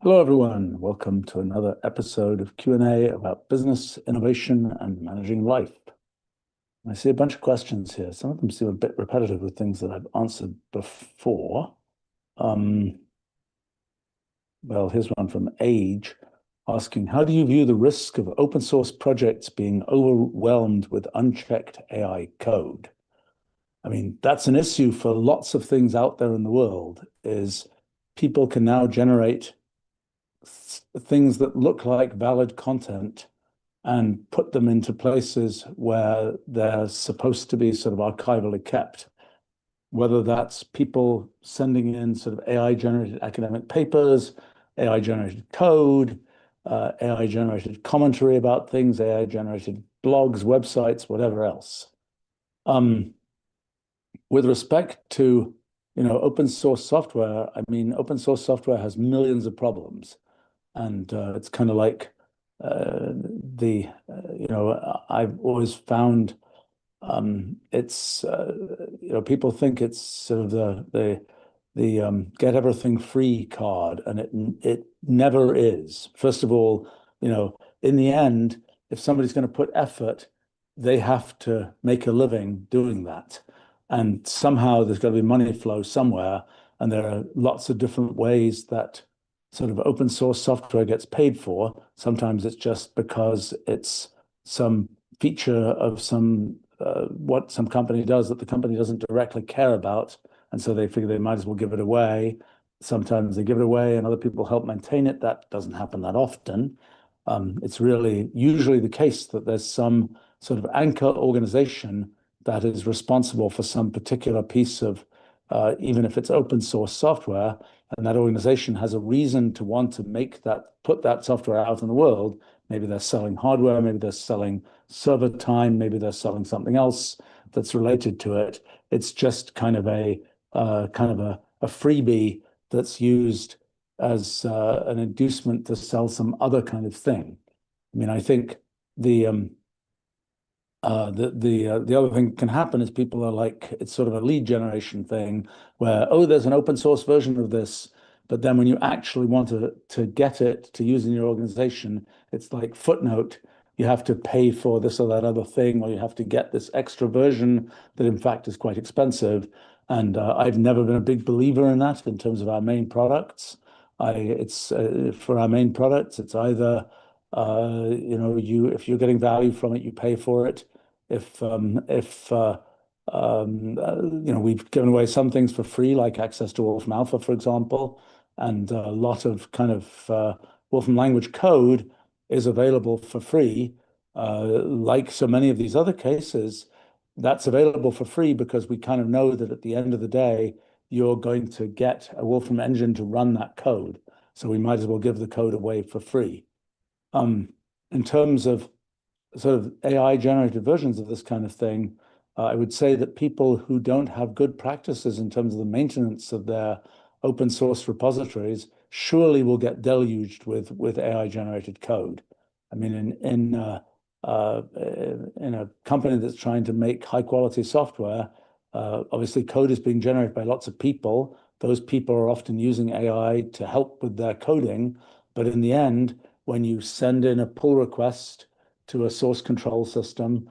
Hello, everyone. Welcome to another episode of Q&A about business, innovation, and managing life. I see a bunch of questions here. Some of them seem a bit repetitive with things that I've answered before. Well, here's one from Age asking, how do you view the risk of open source projects being overwhelmed with unchecked AI code? I mean, that's an issue for lots of things out there in the world, is people can now generate things that look like valid content and put them into places where they're supposed to be sort of archivally kept, whether that's people sending in sort of AI-generated academic papers, AI-generated code, AI-generated commentary about things, AI-generated blogs, websites, whatever else. With respect to open source software, I mean, open source software has millions of problems. And it's kind of like I've always found it's people think it's sort of the get everything free card, and it never is. First of all, in the end, if somebody's going to put effort, they have to make a living doing that, and somehow there's got to be money flow somewhere, and there are lots of different ways that sort of open source software gets paid for. Sometimes it's just because it's some feature of what some company does that the company doesn't directly care about, and so they figure they might as well give it away. Sometimes they give it away and other people help maintain it. That doesn't happen that often. It's really usually the case that there's some sort of anchor organization that is responsible for some particular piece of, even if it's open source software, and that organization has a reason to want to put that software out in the world. Maybe they're selling hardware, maybe they're selling server time, maybe they're selling something else that's related to it. It's just kind of a freebie that's used as an inducement to sell some other kind of thing. I mean, I think the other thing can happen is people are like, it's sort of a lead generation thing where, oh, there's an open source version of this, but then when you actually want to get it to use in your organization, it's like footnote, you have to pay for this or that other thing, or you have to get this extra version that in fact is quite expensive. And I've never been a big believer in that in terms of our main products. For our main products, it's either if you're getting value from it, you pay for it. We've given away some things for free, like access to Wolfram Alpha, for example, and a lot of kind of Wolfram language code is available for free. Like so many of these other cases, that's available for free because we kind of know that at the end of the day, you're going to get a Wolfram engine to run that code. So we might as well give the code away for free. In terms of sort of AI-generated versions of this kind of thing, I would say that people who don't have good practices in terms of the maintenance of their open source repositories surely will get deluged with AI-generated code. I mean, in a company that's trying to make high-quality software, obviously code is being generated by lots of people. Those people are often using AI to help with their coding, but in the end, when you send in a pull request to a source control system,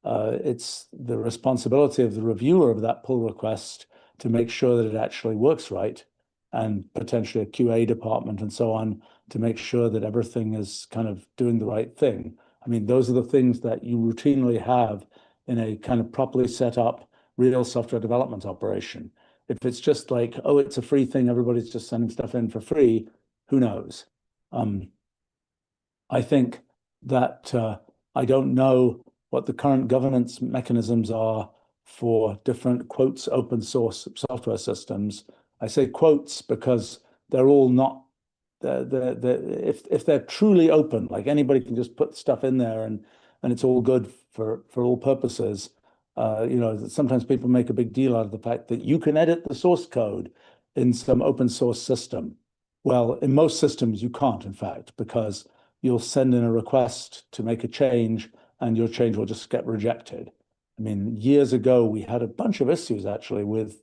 it's the responsibility of the reviewer of that pull request to make sure that it actually works right, and potentially a QA department and so on to make sure that everything is kind of doing the right thing. I mean, those are the things that you routinely have in a kind of properly set up real software development operation. If it's just like, oh, it's a free thing, everybody's just sending stuff in for free, who knows? I think that I don't know what the current governance mechanisms are for different quotes open source software systems. I say quotes because they're all not. If they're truly open, like anybody can just put stuff in there and it's all good for all purposes. Sometimes people make a big deal out of the fact that you can edit the source code in some open source system. Well, in most systems you can't, in fact, because you'll send in a request to make a change and your change will just get rejected. I mean, years ago, we had a bunch of issues actually with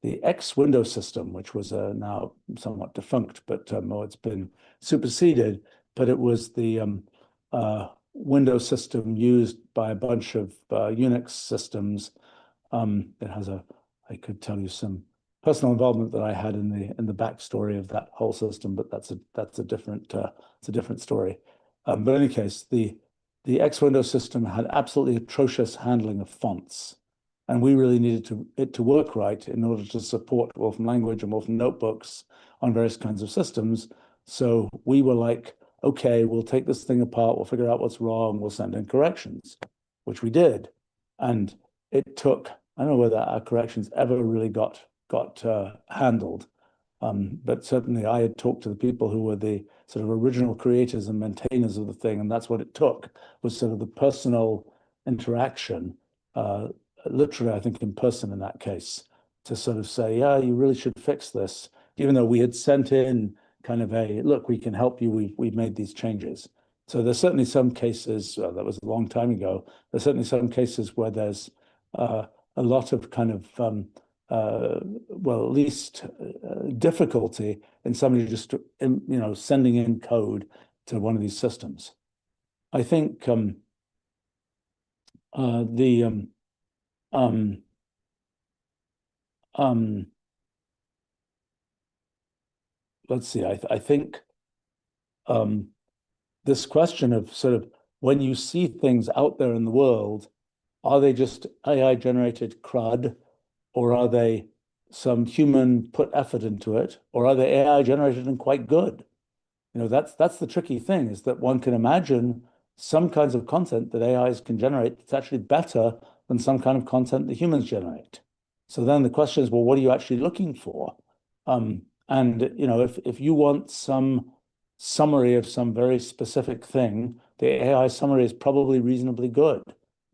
the X window system, which was now somewhat defunct, but it's been superseded. But it was the window system used by a bunch of Unix systems. It has I could tell you some personal involvement that I had in the backstory of that whole system, but that's a different story. But in any case, the X window system had absolutely atrocious handling of fonts. And we really needed it to work right in order to support Wolfram language and Wolfram notebooks on various kinds of systems. So we were like, okay, we'll take this thing apart, we'll figure out what's wrong, we'll send in corrections, which we did. And it took, I don't know whether our corrections ever really got handled. But certainly I had talked to the people who were the sort of original creators and maintainers of the thing, and that's what it took, was sort of the personal interaction, literally, I think in person in that case, to sort of say, yeah, you really should fix this, even though we had sent in kind of a, look, we can help you, we've made these changes. So there's certainly some cases, that was a long time ago, there's certainly some cases where there's a lot of kind of well, at least difficulty in somebody just sending in code to one of these systems. I think let's see. I think this question of sort of when you see things out there in the world, are they just AI generated crud? Or are they some human put effort into it? Or are they AI generated and quite good? That's the tricky thing, is that one can imagine some kinds of content that AIs can generate that's actually better than some kind of content that humans generate. So then the question is, well, what are you actually looking for? And if you want some summary of some very specific thing, the AI summary is probably reasonably good.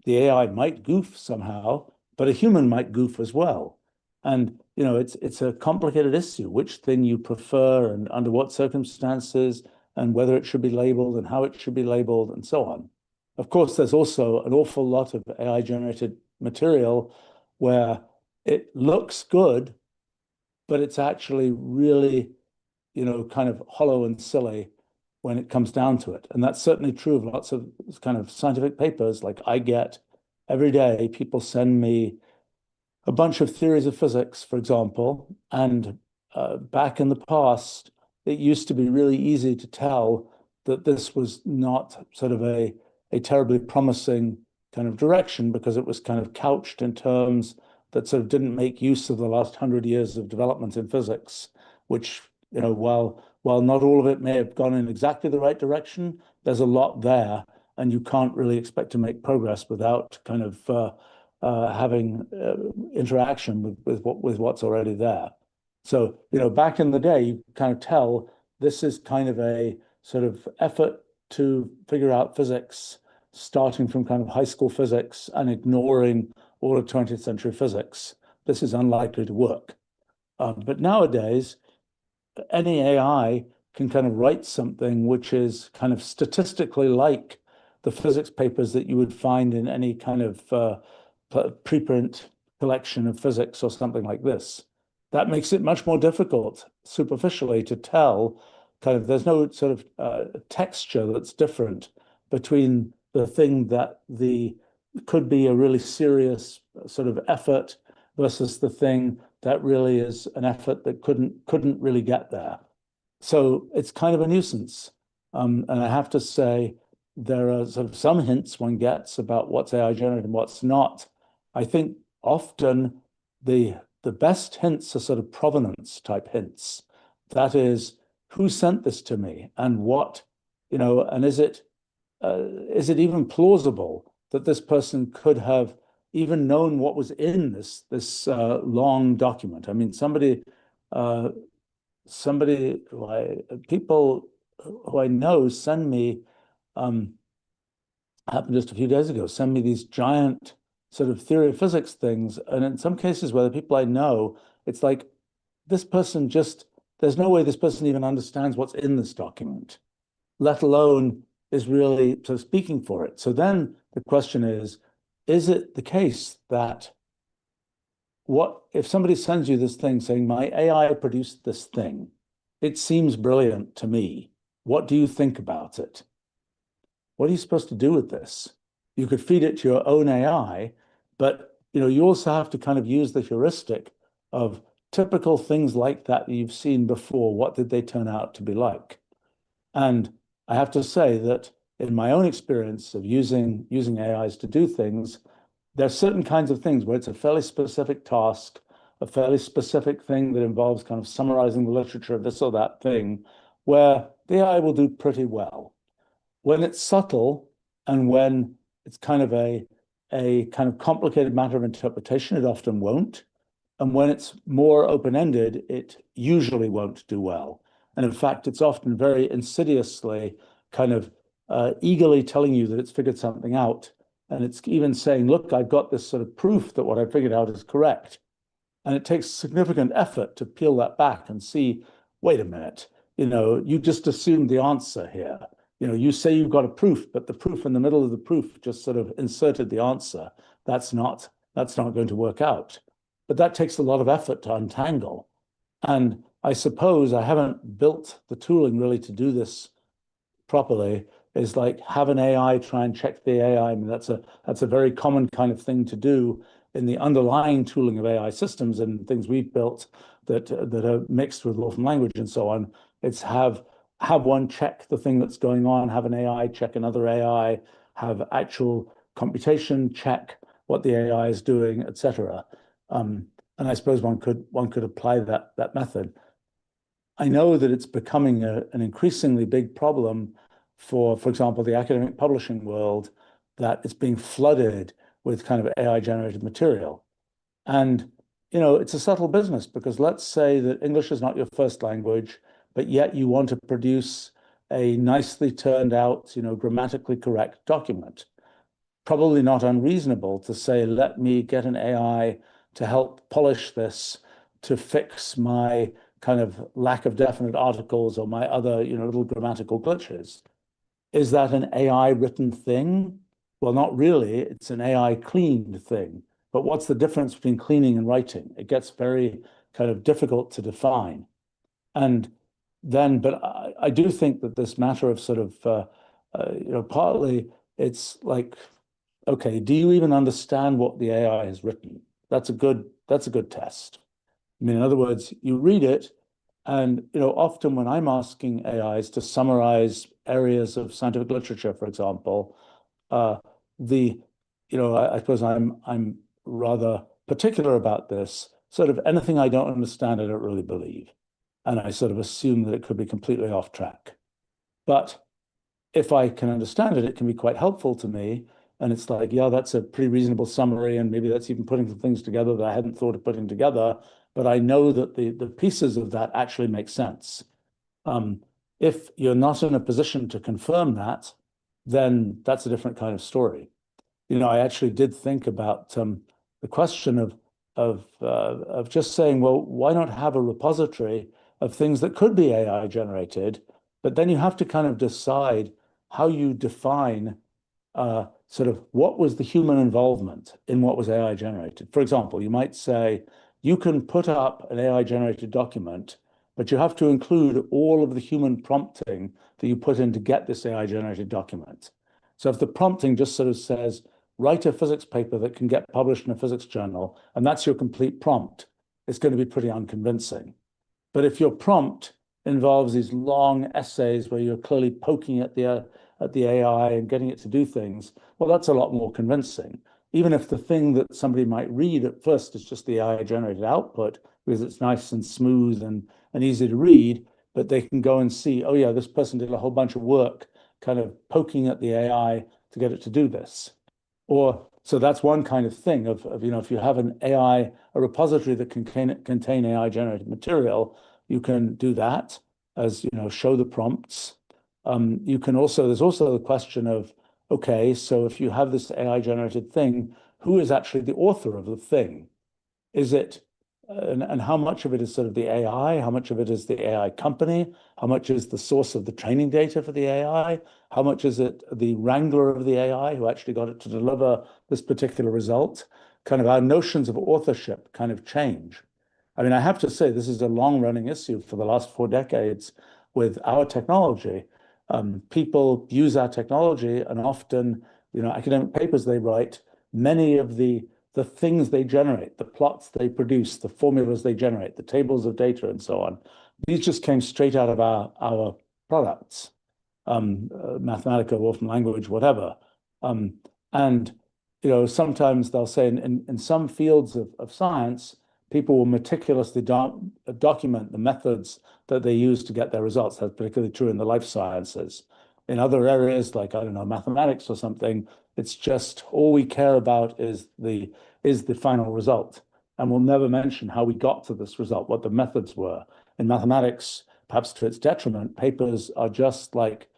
The AI might goof somehow, but a human might goof as well. And it's a complicated issue, which thing you prefer and under what circumstances and whether it should be labeled and how it should be labeled and so on. Of course, there's also an awful lot of AI generated material where it looks good, but it's actually really, kind of hollow and silly when it comes down to it. And that's certainly true of lots of kind of scientific papers. Like I get every day, people send me a bunch of theories of physics, for example, and back in the past, it used to be really easy to tell that this was not sort of a terribly promising kind of direction because it was kind of couched in terms that sort of didn't make use of the last 100 years of development in physics, which, while not all of it may have gone in exactly the right direction, there's a lot there, and you can't really expect to make progress without kind of having interaction with what's already there. So, back in the day, you kind of tell this is kind of a sort of effort to figure out physics, starting from kind of high school physics and ignoring all of 20th century physics. This is unlikely to work. But nowadays, any AI can kind of write something which is kind of statistically like the physics papers that you would find in any kind of preprint collection of physics or something like this. That makes it much more difficult superficially to tell kind of, there's no sort of texture that's different between the thing that could be a really serious sort of effort versus the thing that really is an effort that couldn't really get there. So it's kind of a nuisance. And I have to say, there are sort of some hints one gets about what's AI generated and what's not. I think often the best hints are sort of provenance type hints. That is, who sent this to me and what, and is it even plausible that this person could have even known what was in this long document? I mean, people who I know send me, happened just a few days ago, send me these giant sort of theory of physics things. And in some cases where the people I know, it's like, there's no way this person even understands what's in this document, let alone is really sort of speaking for it. So then the question is it the case that what if somebody sends you this thing saying, my AI produced this thing? It seems brilliant to me. What do you think about it? What are you supposed to do with this? You could feed it to your own AI, but you also have to kind of use the heuristic of typical things like that you've seen before. What did they turn out to be like? And I have to say that in my own experience of using AIs to do things, there are certain kinds of things where it's a fairly specific task, a fairly specific thing that involves kind of summarizing the literature of this or that thing, where the AI will do pretty well. When it's subtle and when it's kind of a kind of complicated matter of interpretation, it often won't. And when it's more open-ended, it usually won't do well. And in fact, it's often very insidiously kind of eagerly telling you that it's figured something out. And it's even saying, look, I've got this sort of proof that what I figured out is correct. And it takes significant effort to peel that back and see, wait a minute, you just assumed the answer here. You say you've got a proof, but the proof in the middle of the proof just sort of inserted the answer. That's not going to work out. But that takes a lot of effort to untangle. And I suppose I haven't built the tooling really to do this properly, is like have an AI try and check the AI. I mean, that's a very common kind of thing to do in the underlying tooling of AI systems and things we've built that are mixed with Wolfram language and so on. It's have one check the thing that's going on, have an AI check another AI, have actual computation check what the AI is doing, etc. And I suppose one could apply that method. I know that it's becoming an increasingly big problem for example, the academic publishing world, that it's being flooded with kind of AI-generated material. And, it's a subtle business because let's say that English is not your first language, but yet you want to produce a nicely turned out, grammatically correct document. Probably not unreasonable to say, let me get an AI to help polish this to fix my kind of lack of definite articles or my other, little grammatical glitches. Is that an AI written thing? Well, not really. It's an AI cleaned thing. But what's the difference between cleaning and writing? It gets very kind of difficult to define. And then, but I do think that this matter of sort of, partly it's like, okay, do you even understand what the AI has written? That's a good test. I mean, in other words, you read it, and often when I'm asking AIs to summarize areas of scientific literature, for example, I suppose I'm rather particular about this. Sort of anything I don't understand, I don't really believe, and I sort of assume that it could be completely off track. But if I can understand it, it can be quite helpful to me. And it's like, yeah, that's a pretty reasonable summary, and maybe that's even putting some things together that I hadn't thought of putting together. But I know that the pieces of that actually make sense. If you're not in a position to confirm that, then that's a different kind of story. I actually did think about the question of just saying, well, why not have a repository of things that could be AI generated, but then you have to kind of decide how you define sort of what was the human involvement in what was AI generated. For example, you might say you can put up an AI generated document, but you have to include all of the human prompting that you put in to get this AI generated document. So if the prompting just sort of says, write a physics paper that can get published in a physics journal, and that's your complete prompt, it's going to be pretty unconvincing. But if your prompt involves these long essays where you're clearly poking at the AI and getting it to do things, well, that's a lot more convincing. Even if the thing that somebody might read at first is just the AI-generated output, because it's nice and smooth and easy to read, but they can go and see, oh yeah, this person did a whole bunch of work kind of poking at the AI to get it to do this. Or so that's one kind of thing of if you have an AI, a repository that can contain AI-generated material, you can do that as show the prompts. There's also the question of, okay, so if you have this AI generated thing, who is actually the author of the thing? Is it, and how much of it is sort of the AI? How much of it is the AI company? How much is the source of the training data for the AI? How much is it the wrangler of the AI who actually got it to deliver this particular result? kind of our notions of authorship kind of change. I mean, I have to say, this is a long-running issue for the last 4 decades with our technology. People use our technology, and often, academic papers they write, many of the things they generate, the plots they produce, the formulas they generate, the tables of data, and so on, these just came straight out of our products, Mathematica, Wolfram language, whatever. And sometimes they'll say in some fields of science, people will meticulously document the methods that they use to get their results. That's particularly true in the life sciences. In other areas, like, I don't know, mathematics or something, it's just all we care about is the final result. And we'll never mention how we got to this result, what the methods were. In mathematics, perhaps to its detriment, papers are just like,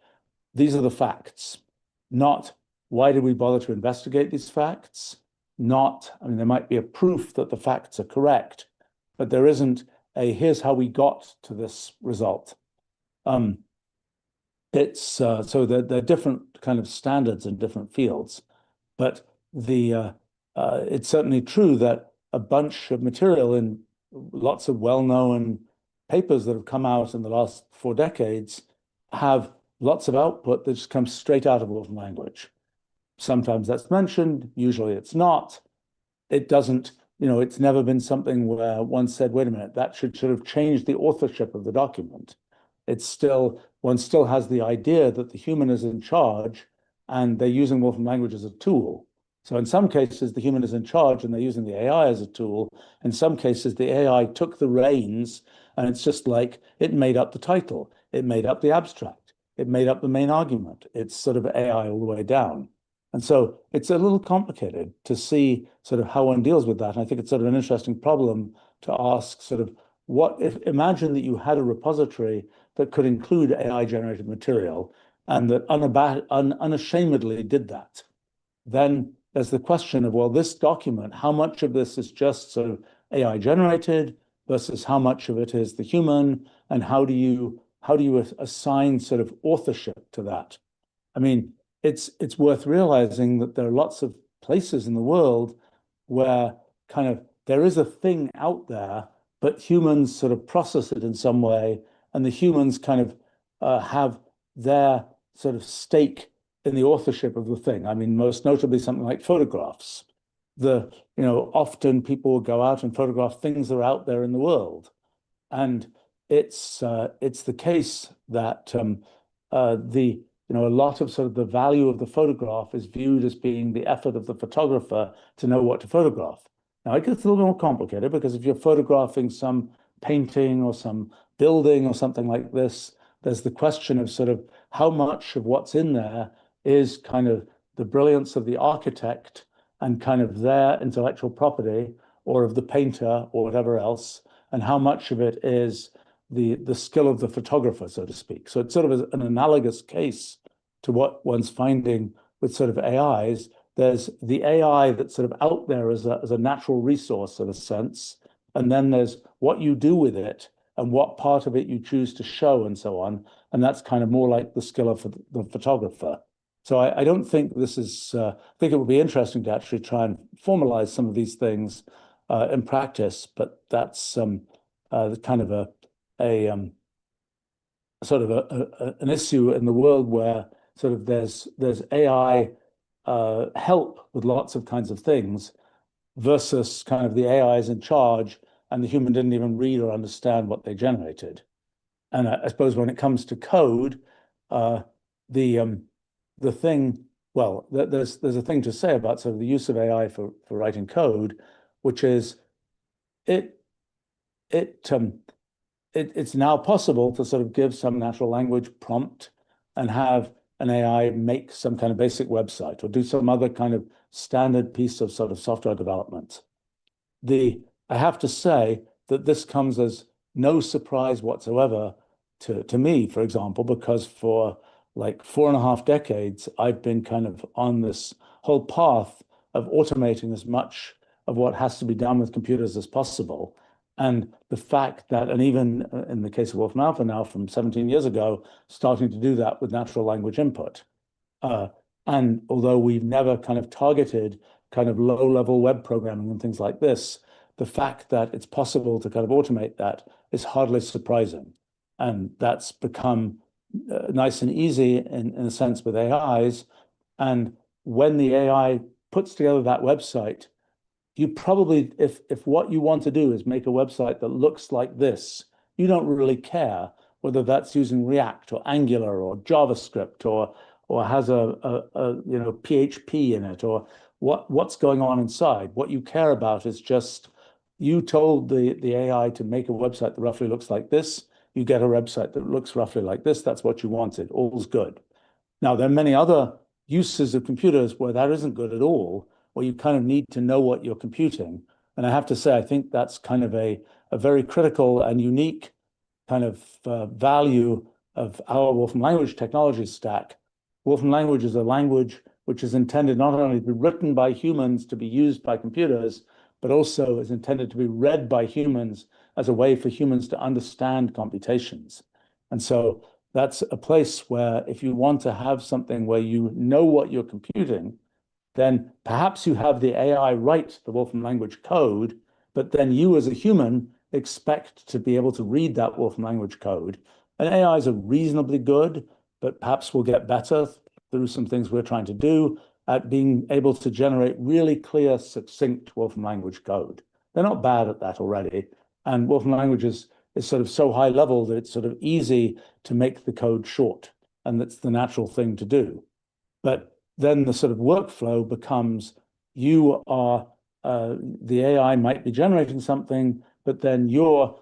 these are the facts, not why did we bother to investigate these facts? Not, I mean, there might be a proof that the facts are correct, but there isn't a here's how we got to this result. So there are different kind of standards in different fields, but it's certainly true that a bunch of material in lots of well-known papers that have come out in the last 4 decades have lots of output that just comes straight out of Wolfram language. Sometimes that's mentioned, usually it's not. It doesn't, it's never been something where one said, wait a minute, that should sort of change the authorship of the document. One still has the idea that the human is in charge and they're using Wolfram language as a tool. So in some cases, the human is in charge and they're using the AI as a tool. In some cases, the AI took the reins and it's just like it made up the title, it made up the abstract, it made up the main argument. It's sort of AI all the way down. And so it's a little complicated to see sort of how one deals with that. And I think it's sort of an interesting problem to ask sort of imagine that you had a repository that could include AI-generated material and that unashamedly did that. Then there's the question of, well, this document, how much of this is just sort of AI-generated versus how much of it is the human, and how do you assign sort of authorship to that? I mean, it's worth realizing that there are lots of places in the world where kind of there is a thing out there, but humans sort of process it in some way, and the humans kind of have their sort of stake in the authorship of the thing. I mean, most notably something like photographs. Often people will go out and photograph things that are out there in the world, and it's the case that a lot of sort of the value of the photograph is viewed as being the effort of the photographer to know what to photograph. Now, it gets a little bit more complicated because if you're photographing some painting or some building or something like this, there's the question of sort of how much of what's in there is kind of the brilliance of the architect and kind of their intellectual property, or of the painter or whatever else, and how much of it is the skill of the photographer, so to speak. So it's sort of an analogous case to what one's finding with sort of AIs. There's the AI that's sort of out there as a natural resource in a sense, and then there's what you do with it and what part of it you choose to show and so on. And that's kind of more like the skill of the photographer. So I don't think this is, I think it would be interesting to actually try and formalize some of these things in practice, but that's kind of an issue in the world where sort of there's AI help with lots of kinds of things versus kind of the AI is in charge and the human didn't even read or understand what they generated. And I suppose when it comes to code, the thing, well, there's a thing to say about sort of the use of AI for writing code, which is it's now possible to sort of give some natural language prompt and have an AI make some kind of basic website or do some other kind of standard piece of sort of software development. I have to say that this comes as no surprise whatsoever to me, for example, because for like 4.5 decades, I've been kind of on this whole path of automating as much of what has to be done with computers as possible. And the fact that, and even in the case of Wolfram Alpha now from 17 years ago, starting to do that with natural language input. And although we've never kind of targeted kind of low-level web programming and things like this, the fact that it's possible to kind of automate that is hardly surprising. And that's become nice and easy in a sense with AIs. And when the AI puts together that website, you probably, if what you want to do is make a website that looks like this, you don't really care whether that's using React or Angular or JavaScript or has a PHP in it or what's going on inside. What you care about is just you told the AI to make a website that roughly looks like this. You get a website that looks roughly like this. That's what you wanted. All's good. Now, there are many other uses of computers where that isn't good at all, where you kind of need to know what you're computing. And I have to say, I think that's kind of a very critical and unique kind of value of our Wolfram language technology stack. Wolfram language is a language which is intended not only to be written by humans to be used by computers, but also is intended to be read by humans as a way for humans to understand computations. And so that's a place where if you want to have something where you know what you're computing, then perhaps you have the AI write the Wolfram language code, but then you as a human expect to be able to read that Wolfram language code. And AIs are reasonably good, but perhaps we'll get better through some things we're trying to do at being able to generate really clear, succinct Wolfram language code. They're not bad at that already. And Wolfram language is sort of so high level that it's sort of easy to make the code short. And that's the natural thing to do. But then the sort of workflow becomes you are, the AI might be generating something, but then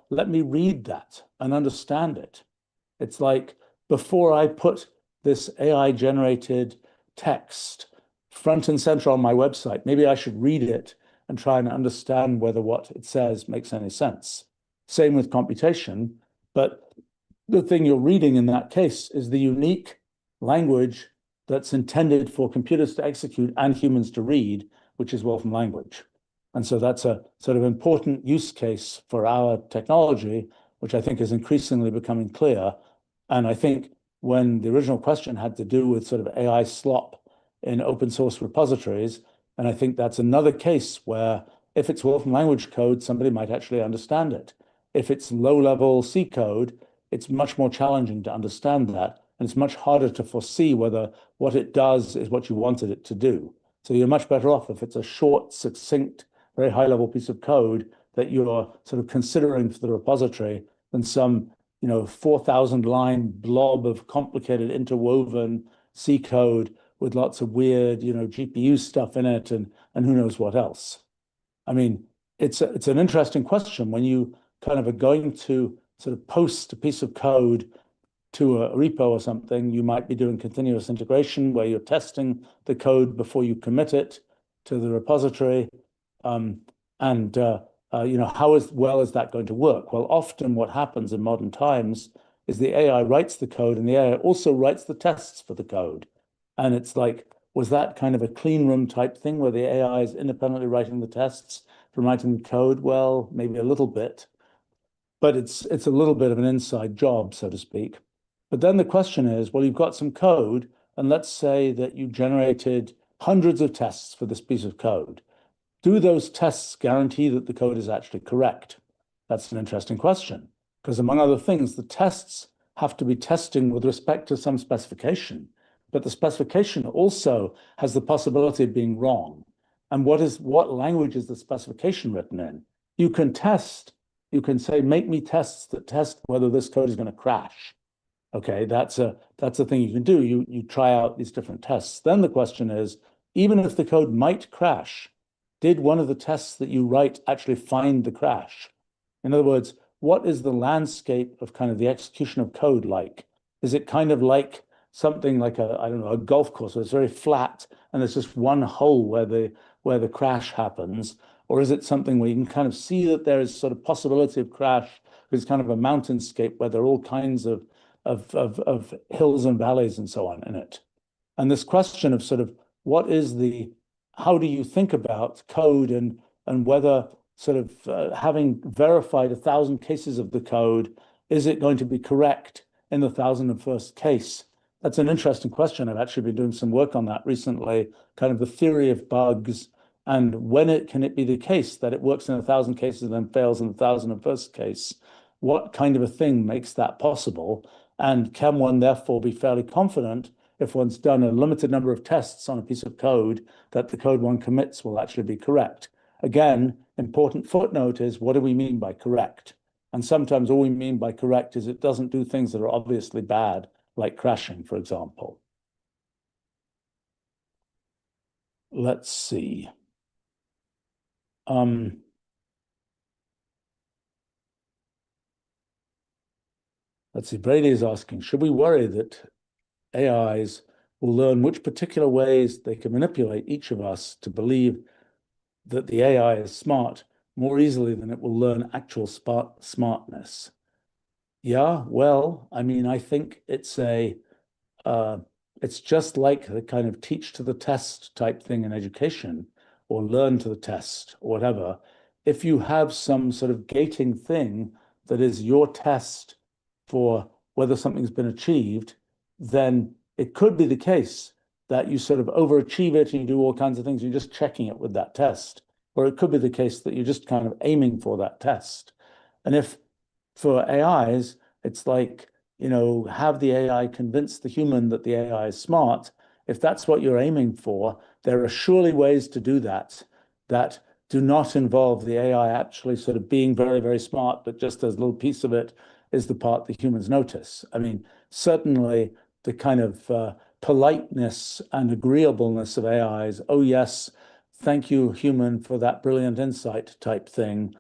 let me read that and understand it. It's like before I put this AI generated text front and center on my website, maybe I should read it and try and understand whether what it says makes any sense. Same with computation, but the thing you're reading in that case is the unique language that's intended for computers to execute and humans to read, which is Wolfram language. And so that's a sort of important use case for our technology, which I think is increasingly becoming clear. And I think when the original question had to do with sort of AI slop in open source repositories, and I think that's another case where if it's Wolfram language code, somebody might actually understand it. If it's low-level C code, it's much more challenging to understand that. And it's much harder to foresee whether what it does is what you wanted it to do. So you're much better off if it's a short, succinct, very high-level piece of code that you're sort of considering for the repository than some 4,000-line blob of complicated interwoven C code with lots of weird, GPU stuff in it and who knows what else. I mean, it's an interesting question when you kind of are going to sort of post a piece of code to a repo or something. You might be doing continuous integration where you're testing the code before you commit it to the repository. How well is that going to work? Well, often what happens in modern times is the AI writes the code and the AI also writes the tests for the code. And it's like, was that kind of a clean room type thing where the AI is independently writing the tests from writing the code? Well, maybe a little bit, but it's a little bit of an inside job, so to speak. But then the question is, well, you've got some code, and let's say that you generated hundreds of tests for this piece of code. Do those tests guarantee that the code is actually correct? That's an interesting question, because among other things, the tests have to be testing with respect to some specification, but the specification also has the possibility of being wrong. And what language is the specification written in? You can say, make me tests that test whether this code is going to crash. Okay, that's a thing you can do. You try out these different tests. Then the question is, even if the code might crash, did one of the tests that you write actually find the crash? In other words, what is the landscape of kind of the execution of code like? Is it kind of like something like a golf course where it's very flat and there's just one hole where the crash happens? Or is it something where you can kind of see that there is sort of possibility of crash? It's kind of a mountainscape where there are all kinds of hills and valleys and so on in it. And this question of sort of how do you think about code and whether sort of having verified 1,000 cases of the code, is it going to be correct in the 1,001st case? That's an interesting question. I've actually been doing some work on that recently, kind of the theory of bugs And can it be the case that it works in 1,000 cases and then fails in the 1,001st case? What kind of a thing makes that possible? And can one therefore be fairly confident if one's done a limited number of tests on a piece of code that the code one commits will actually be correct? Again, important footnote is, what do we mean by correct? And sometimes all we mean by correct is it doesn't do things that are obviously bad, like crashing, for example. Let's see. Let's see. Brady is asking, should we worry that AIs will learn which particular ways they can manipulate each of us to believe that the AI is smart more easily than it will learn actual smartness? Yeah, well, I mean, I think it's just like the kind of teach to the test type thing in education, or learn to the test or whatever. If you have some sort of gating thing that is your test for whether something's been achieved, then it could be the case that you sort of overachieve it and you do all kinds of things. You're just checking it with that test. Or it could be the case that you're just kind of aiming for that test. And if for AIs, it's like, have the AI convince the human that the AI is smart. If that's what you're aiming for, there are surely ways to do that that do not involve the AI actually sort of being very, very smart, but just as a little piece of it is the part that humans notice. I mean, certainly the kind of politeness and agreeableness of AIs, oh, yes, thank you, human, for that brilliant insight type thing,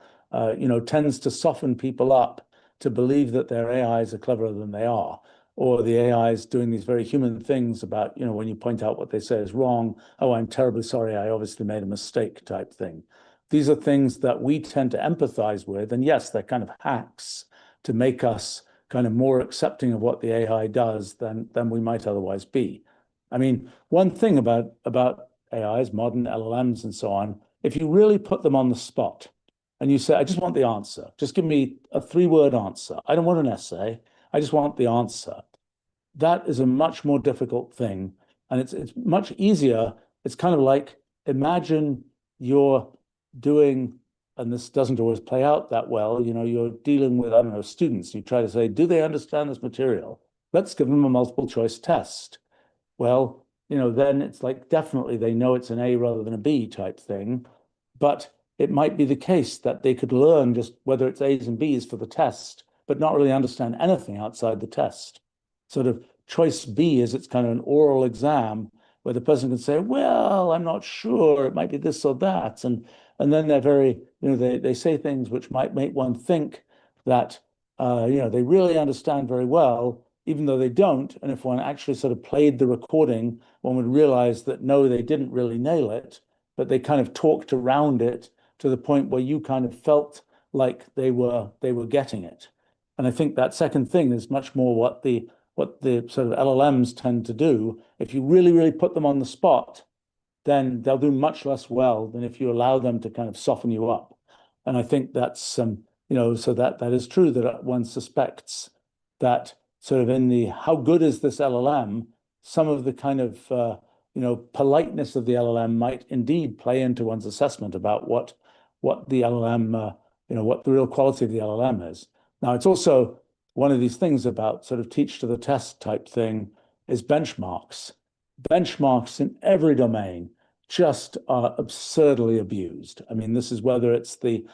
tends to soften people up to believe that their AIs are cleverer than they are, or the AI is doing these very human things about, when you point out what they say is wrong, oh, I'm terribly sorry, I obviously made a mistake type thing. These are things that we tend to empathize with, and yes, they're kind of hacks to make us kind of more accepting of what the AI does than we might otherwise be. I mean, one thing about AIs, modern LLMs and so on, if you really put them on the spot, and you say, I just want the answer. Just give me a 3-word answer. I don't want an essay. I just want the answer. That is a much more difficult thing. And it's much easier. It's kind of like, imagine you're doing, and this doesn't always play out that well, you're dealing with, I don't know, students. You try to say, do they understand this material? Let's give them a multiple choice test. Well, then it's like, definitely they know it's an A rather than a B type thing. But it might be the case that they could learn just whether it's A's and B's for the test, but not really understand anything outside the test. Sort of choice B is it's kind of an oral exam where the person can say, well, I'm not sure, it might be this or that. And then they're very, they say things which might make one think that, they really understand very well, even though they don't. And if one actually sort of played the recording, one would realize that no, they didn't really nail it, but they kind of talked around it to the point where you kind of felt like they were getting it. And I think that second thing is much more what the sort of LLMs tend to do. If you really, really put them on the spot, then they'll do much less well than if you allow them to kind of soften you up. And I think that's so that is true, that one suspects that sort of in the how good is this LLM, some of the kind of politeness of the LLM might indeed play into one's assessment about what the LLM, what the real quality of the LLM is. Now, it's also one of these things about sort of teach to the test type thing is benchmarks. Benchmarks in every domain just are absurdly abused. I mean, this is whether it's the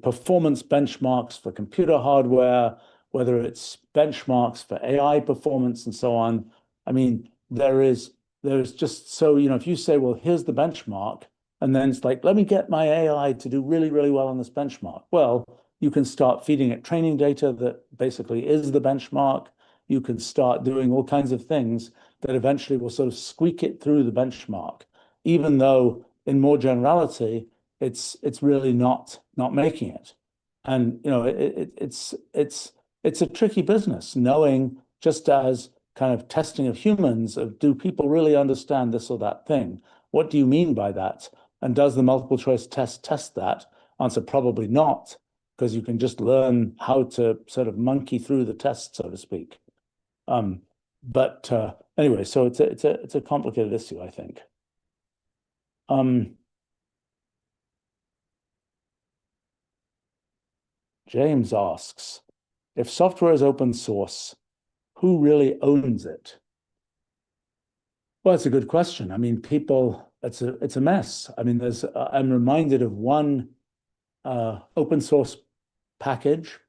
performance benchmarks for computer hardware, whether it's benchmarks for AI performance and so on. I mean, there's just so, if you say, well, here's the benchmark, and then it's like, let me get my AI to do really, really well on this benchmark. Well, you can start feeding it training data that basically is the benchmark. You can start doing all kinds of things that eventually will sort of squeak it through the benchmark, even though in more generality, it's really not making it. And it's a tricky business, knowing, just as kind of testing of humans, of do people really understand this or that thing? What do you mean by that? And does the multiple choice test that? Answer, probably not, because you can just learn how to sort of monkey through the test, so to speak. But anyway, so it's a complicated issue, I think. James asks, if software is open source, who really owns it? Well, it's a good question. I mean, people, it's a mess. I mean, I'm reminded of one open source package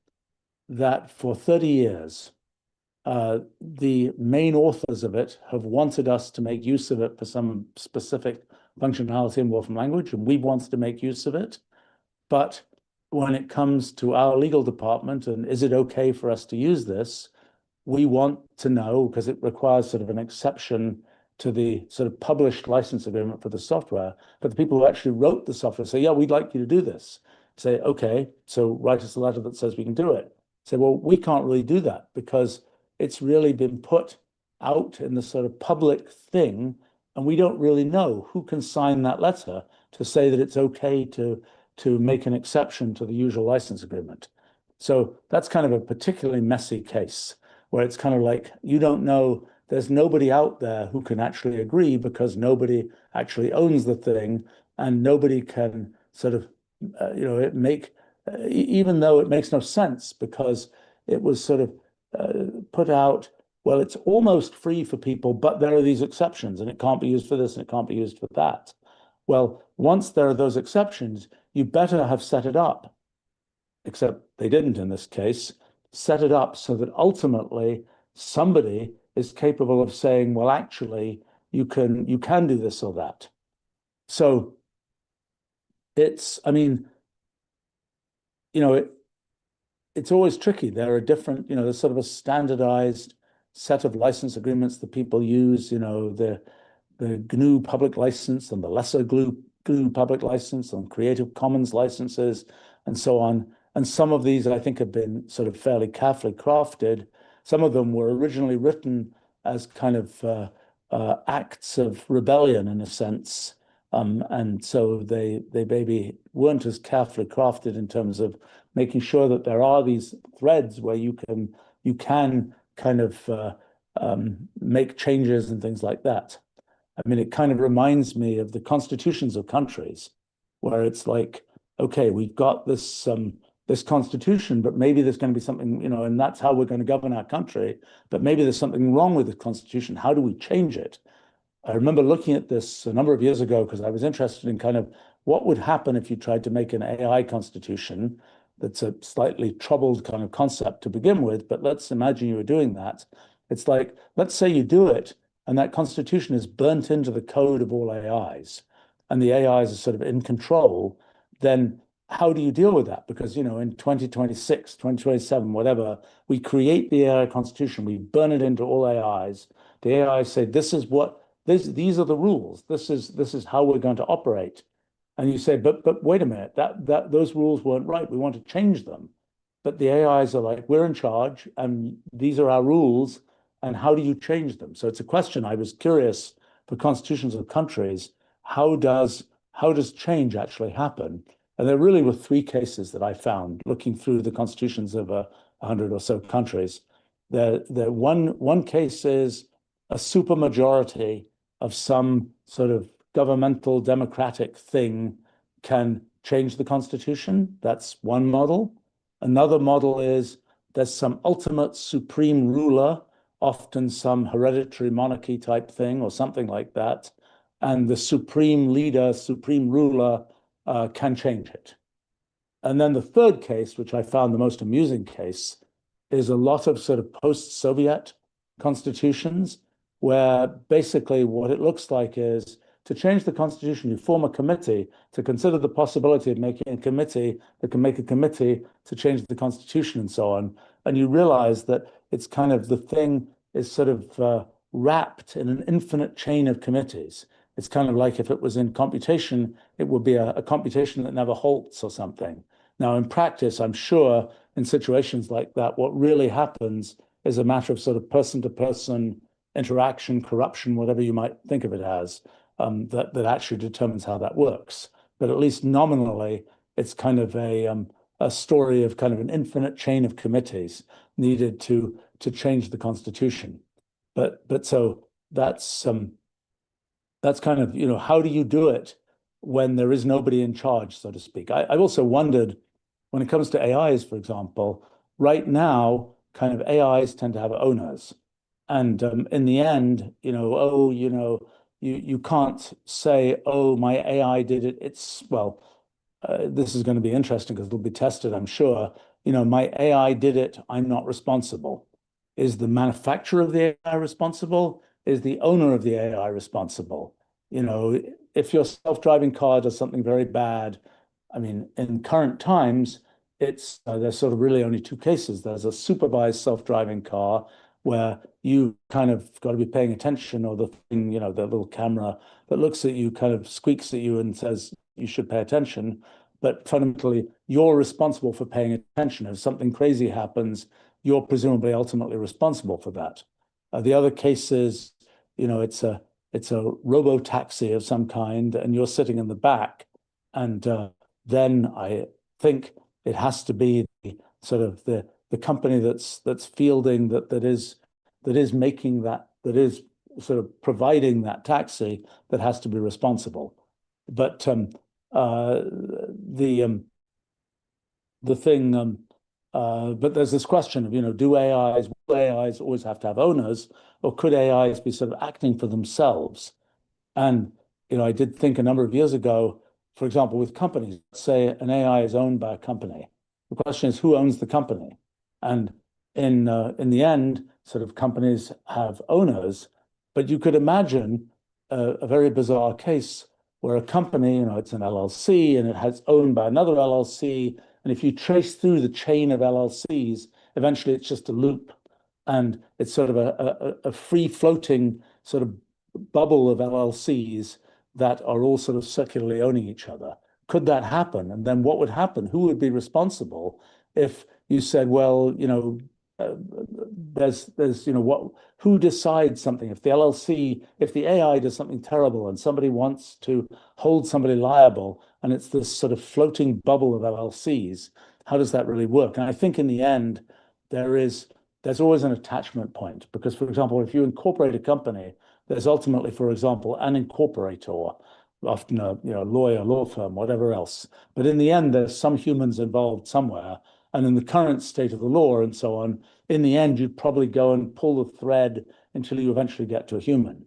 that for 30 years, the main authors of it have wanted us to make use of it for some specific functionality in Wolfram language, and we want to make use of it. But when it comes to our legal department and is it okay for us to use this, we want to know, because it requires sort of an exception to the sort of published license agreement for the software. But the people who actually wrote the software say, yeah, we'd like you to do this. Say, okay, so write us a letter that says we can do it. Say, well, we can't really do that because it's really been put out in the sort of public thing, and we don't really know who can sign that letter to say that it's okay to make an exception to the usual license agreement. So that's kind of a particularly messy case where it's kind of like you don't know, there's nobody out there who can actually agree because nobody actually owns the thing, and nobody can sort of, even though it makes no sense because it was sort of put out, well, it's almost free for people, but there are these exceptions, and it can't be used for this and it can't be used for that. Well, once there are those exceptions, you better have set it up, except they didn't in this case, set it up so that ultimately somebody is capable of saying, well, actually, you can do this or that. So I mean, it's always tricky. There are different, there's sort of a standardized set of license agreements that people use, the GNU public license and the lesser GNU public license and Creative Commons licenses and so on. And some of these, I think, have been sort of fairly carefully crafted. Some of them were originally written as kind of acts of rebellion, in a sense. And so they maybe weren't as carefully crafted in terms of making sure that there are these threads where you can kind of make changes and things like that. I mean, it kind of reminds me of the constitutions of countries, where it's like, okay, we've got this constitution, but maybe there's going to be something, and that's how we're going to govern our country. But maybe there's something wrong with the constitution. How do we change it? I remember looking at this a number of years ago because I was interested in kind of what would happen if you tried to make an AI constitution. That's a slightly troubled kind of concept to begin with, but let's imagine you were doing that. It's like, let's say you do it, and that constitution is burnt into the code of all AIs, and the AIs are sort of in control. Then how do you deal with that? Because, in 2026, 2027, whatever, we create the AI constitution, we burn it into all AIs. The AIs say, these are the rules. This is how we're going to operate. And you say, but wait a minute, those rules weren't right. We want to change them. But the AIs are like, we're in charge, and these are our rules. And how do you change them? So it's a question. I was curious for constitutions of countries, how does change actually happen? And there really were three cases that I found looking through the constitutions of 100 or so countries. The one case is a supermajority of some sort of governmental democratic thing can change the constitution. That's one model. Another model is there's some ultimate supreme ruler, often some hereditary monarchy type thing or something like that. And the supreme leader, supreme ruler can change it. And then the third case, which I found the most amusing case, is a lot of sort of post-Soviet constitutions where basically what it looks like is to change the constitution, you form a committee to consider the possibility of making a committee that can make a committee to change the constitution and so on. And you realize that it's kind of the thing is sort of wrapped in an infinite chain of committees. It's kind of like if it was in computation, it would be a computation that never halts or something. Now, in practice, I'm sure in situations like that, what really happens is a matter of sort of person-to-person interaction, corruption, whatever you might think of it as, that actually determines how that works. But at least nominally, it's kind of a story of kind of an infinite chain of committees needed to change the Constitution. But so that's kind of, how do you do it when there is nobody in charge, so to speak? I've also wondered, when it comes to AIs, for example, right now, kind of AIs tend to have owners. And in the end, you can't say, oh, my AI did it. This is going to be interesting because it'll be tested, I'm sure. My AI did it. I'm not responsible. Is the manufacturer of the AI responsible? Is the owner of the AI responsible? If your self-driving car does something very bad, I mean, in current times, there's sort of really only two cases. There's a supervised self-driving car where you kind of got to be paying attention, or the thing, the little camera that looks at you kind of squeaks at you and says you should pay attention. But fundamentally, you're responsible for paying attention. If something crazy happens, you're presumably ultimately responsible for that. The other case is, it's a robo taxi of some kind, and you're sitting in the back, and then I think it has to be sort of the company that's fielding that is making that is sort of providing that taxi that has to be responsible. But the thing, but there's this question of, will AIs always have to have owners, or could AIs be sort of acting for themselves? And I did think a number of years ago, for example, with companies, say an AI is owned by a company. The question is, who owns the company? And in the end, sort of companies have owners, but you could imagine a very bizarre case where a company, it's an LLC and it has owned by another LLC. And if you trace through the chain of LLCs, eventually it's just a loop. And it's sort of a free floating sort of bubble of LLCs that are all sort of circularly owning each other. Could that happen? And then what would happen? Who would be responsible if you said, well, there's who decides something? If the AI does something terrible and somebody wants to hold somebody liable, and it's this sort of floating bubble of LLCs, how does that really work? And I think in the end, there's always an attachment point, because, for example, if you incorporate a company, there's ultimately, for example, an incorporator, often a lawyer, law firm, whatever else. But in the end, there's some humans involved somewhere. And in the current state of the law and so on, in the end, you'd probably go and pull the thread until you eventually get to a human.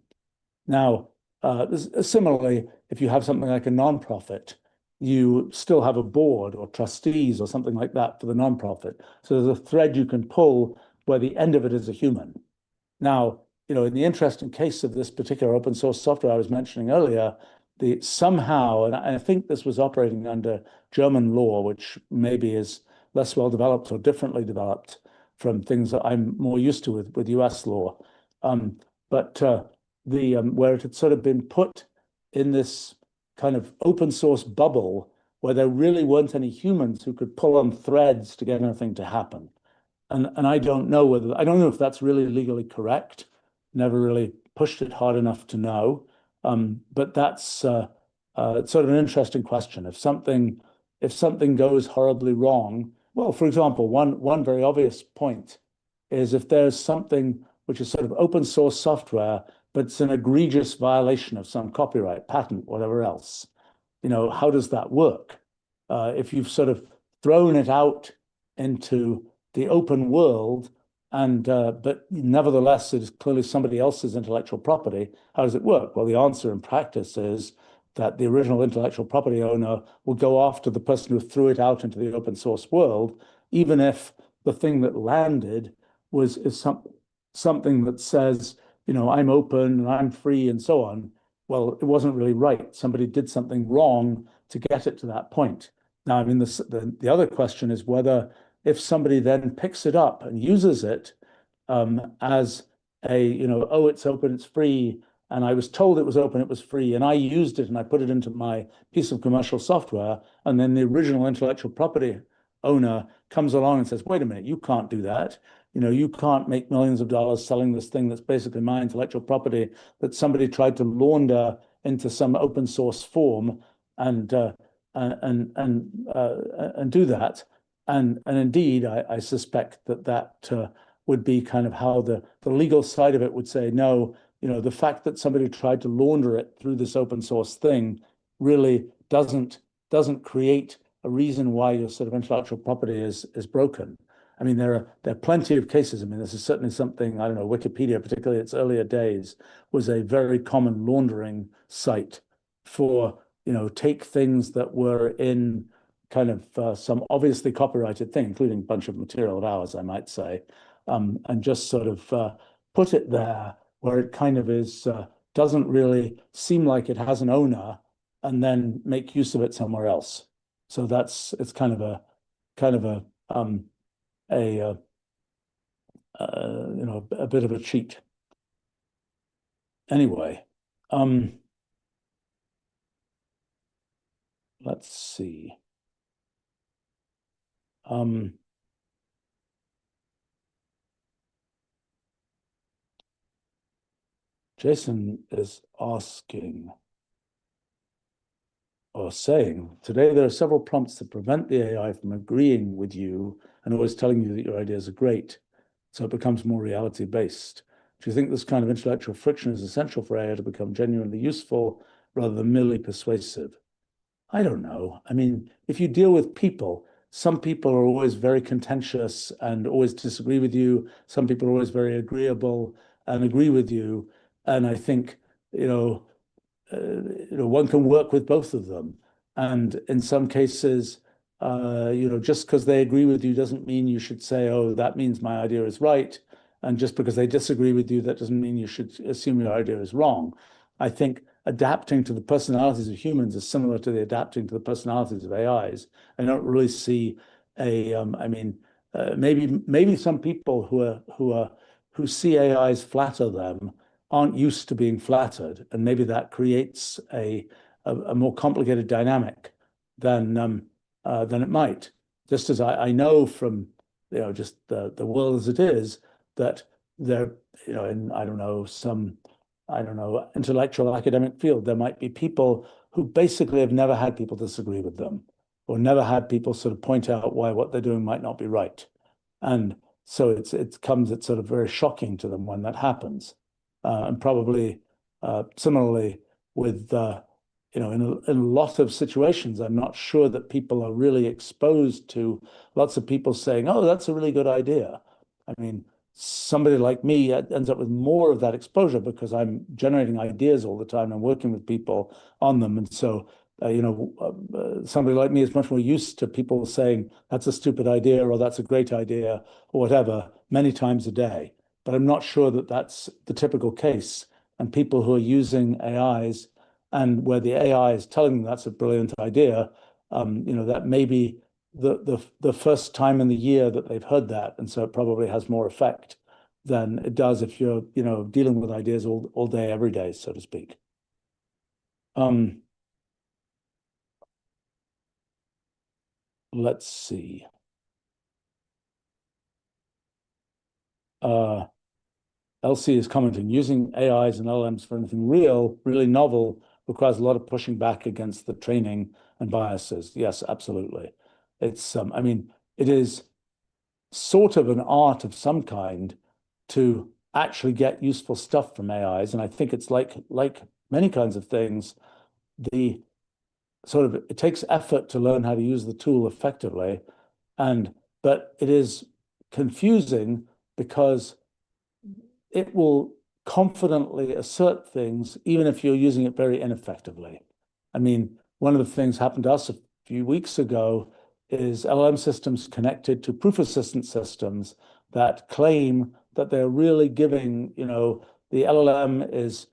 Now, similarly, if you have something like a nonprofit, you still have a board or trustees or something like that for the nonprofit. So there's a thread you can pull where the end of it is a human. Now, in the interesting case of this particular open source software I was mentioning earlier, somehow, and I think this was operating under German law, which maybe is less well developed or differently developed from things that I'm more used to with US law. But where it had sort of been put in this kind of open source bubble where there really weren't any humans who could pull on threads to get anything to happen. And I don't know if that's really legally correct. Never really pushed it hard enough to know. But that's sort of an interesting question. If something goes horribly wrong, well, for example, one very obvious point is if there's something which is sort of open source software, but it's an egregious violation of some copyright, patent, whatever else, how does that work? If you've sort of thrown it out into the open world, but nevertheless, it is clearly somebody else's intellectual property, how does it work? Well, the answer in practice is that the original intellectual property owner will go after the person who threw it out into the open source world, even if the thing that landed is something that says, I'm open and I'm free and so on. Well, it wasn't really right. Somebody did something wrong to get it to that point. Now, I mean, the other question is whether if somebody then picks it up and uses it as oh, it's open, it's free, and I was told it was open, it was free, and I used it and I put it into my piece of commercial software, and then the original intellectual property owner comes along and says, wait a minute, you can't do that. You can't make millions of dollars selling this thing that's basically my intellectual property that somebody tried to launder into some open source form and do that. And indeed, I suspect that would be kind of how the legal side of it would say, no, the fact that somebody tried to launder it through this open source thing really doesn't create a reason why your sort of intellectual property is broken. I mean, there are plenty of cases. I mean, this is certainly something, I don't know, Wikipedia, particularly its earlier days, was a very common laundering site for, take things that were in kind of some obviously copyrighted thing, including a bunch of material of ours, I might say, and just sort of put it there where it kind of is, doesn't really seem like it has an owner, and then make use of it somewhere else. So it's kind of a a bit of a cheat. Anyway, let's see. Jason is asking or saying, today there are several prompts that prevent the AI from agreeing with you and always telling you that your ideas are great. So it becomes more reality-based. Do you think this kind of intellectual friction is essential for AI to become genuinely useful rather than merely persuasive? I don't know. I mean, if you deal with people, some people are always very contentious and always disagree with you. Some people are always very agreeable and agree with you. And I think, one can work with both of them. And in some cases, just because they agree with you doesn't mean you should say, oh, that means my idea is right. And just because they disagree with you, that doesn't mean you should assume your idea is wrong. I think adapting to the personalities of humans is similar to the adapting to the personalities of AIs. I don't really see maybe some people who see AIs flatter them aren't used to being flattered, and maybe that creates a more complicated dynamic than it might. Just as I know from just the world as it is, that there, in I don't know, intellectual academic field, there might be people who basically have never had people disagree with them, or never had people sort of point out why what they're doing might not be right. And so it's sort of very shocking to them when that happens. And probably similarly with in a lot of situations, I'm not sure that people are really exposed to lots of people saying, "Oh, that's a really good idea." I mean, somebody like me ends up with more of that exposure because I'm generating ideas all the time and working with people on them, and so somebody like me is much more used to people saying that's a stupid idea or that's a great idea or whatever many times a day. But I'm not sure that that's the typical case. And people who are using AIs and where the AI is telling them that's a brilliant idea, that may be the first time in the year that they've heard that. And so it probably has more effect than it does if you're, dealing with ideas all day, every day, so to speak. Let's see. LC is commenting, using AIs and LLMs for anything real, really novel, requires a lot of pushing back against the training and biases. Yes, absolutely. It's, it is sort of an art of some kind to actually get useful stuff from AIs. And I think it's like many kinds of things, it takes effort to learn how to use the tool effectively. But it is confusing because it will confidently assert things, even if you're using it very ineffectively. I mean, one of the things happened to us a few weeks ago is LLM systems connected to proof assistant systems that claim that they're really giving, the LLM is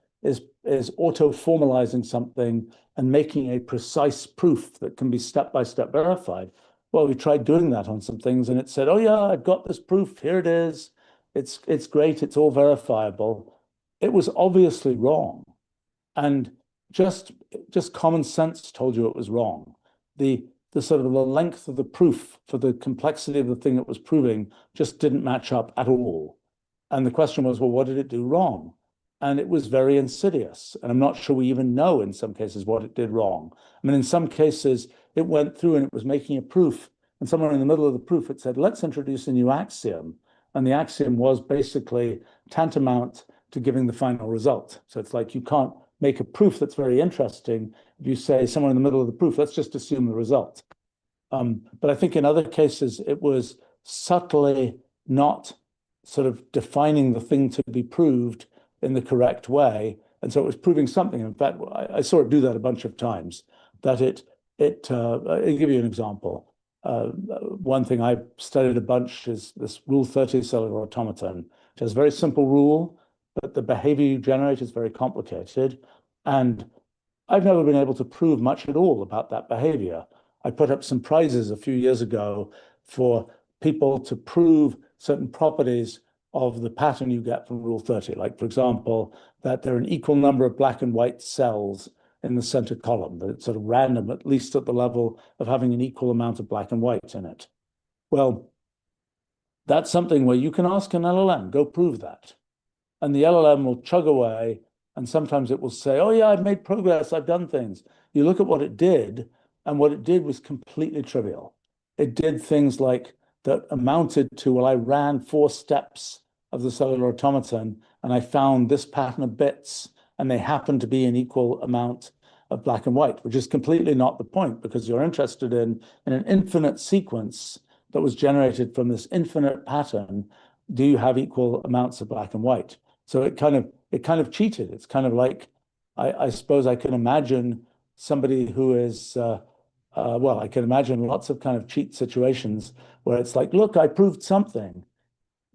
auto-formalizing something and making a precise proof that can be step-by-step verified. Well, we tried doing that on some things and it said, oh yeah, I've got this proof, here it is. It's great, it's all verifiable. It was obviously wrong. And just common sense told you it was wrong. The sort of the length of the proof for the complexity of the thing it was proving just didn't match up at all. And the question was, well, what did it do wrong? And it was very insidious. And I'm not sure we even know in some cases what it did wrong. I mean, in some cases, it went through and it was making a proof. And somewhere in the middle of the proof, it said, let's introduce a new axiom. And the axiom was basically tantamount to giving the final result. So it's like you can't make a proof that's very interesting if you say somewhere in the middle of the proof, let's just assume the result. But I think in other cases, it was subtly not sort of defining the thing to be proved in the correct way. And so it was proving something. In fact, I saw it do that a bunch of times, that I'll give you an example. One thing I studied a bunch is this Rule 30 cellular automaton, which has a very simple rule, but the behavior you generate is very complicated. And I've never been able to prove much at all about that behavior. I put up some prizes a few years ago for people to prove certain properties of the pattern you get from Rule 30. Like, for example, that there are an equal number of black and white cells in the center column, that it's sort of random, at least at the level of having an equal amount of black and white in it. Well, that's something where you can ask an LLM, go prove that. And the LLM will chug away, and sometimes it will say, oh yeah, I've made progress, I've done things. You look at what it did, and what it did was completely trivial. It did things like that amounted to, well, I ran 4 steps of the cellular automaton, and I found this pattern of bits, and they happen to be an equal amount of black and white, which is completely not the point, because you're interested in an infinite sequence that was generated from this infinite pattern. Do you have equal amounts of black and white? So it kind of cheated. It's kind of like, I suppose I can imagine somebody who is, well, I can imagine lots of kind of cheat situations where it's like, look, I proved something,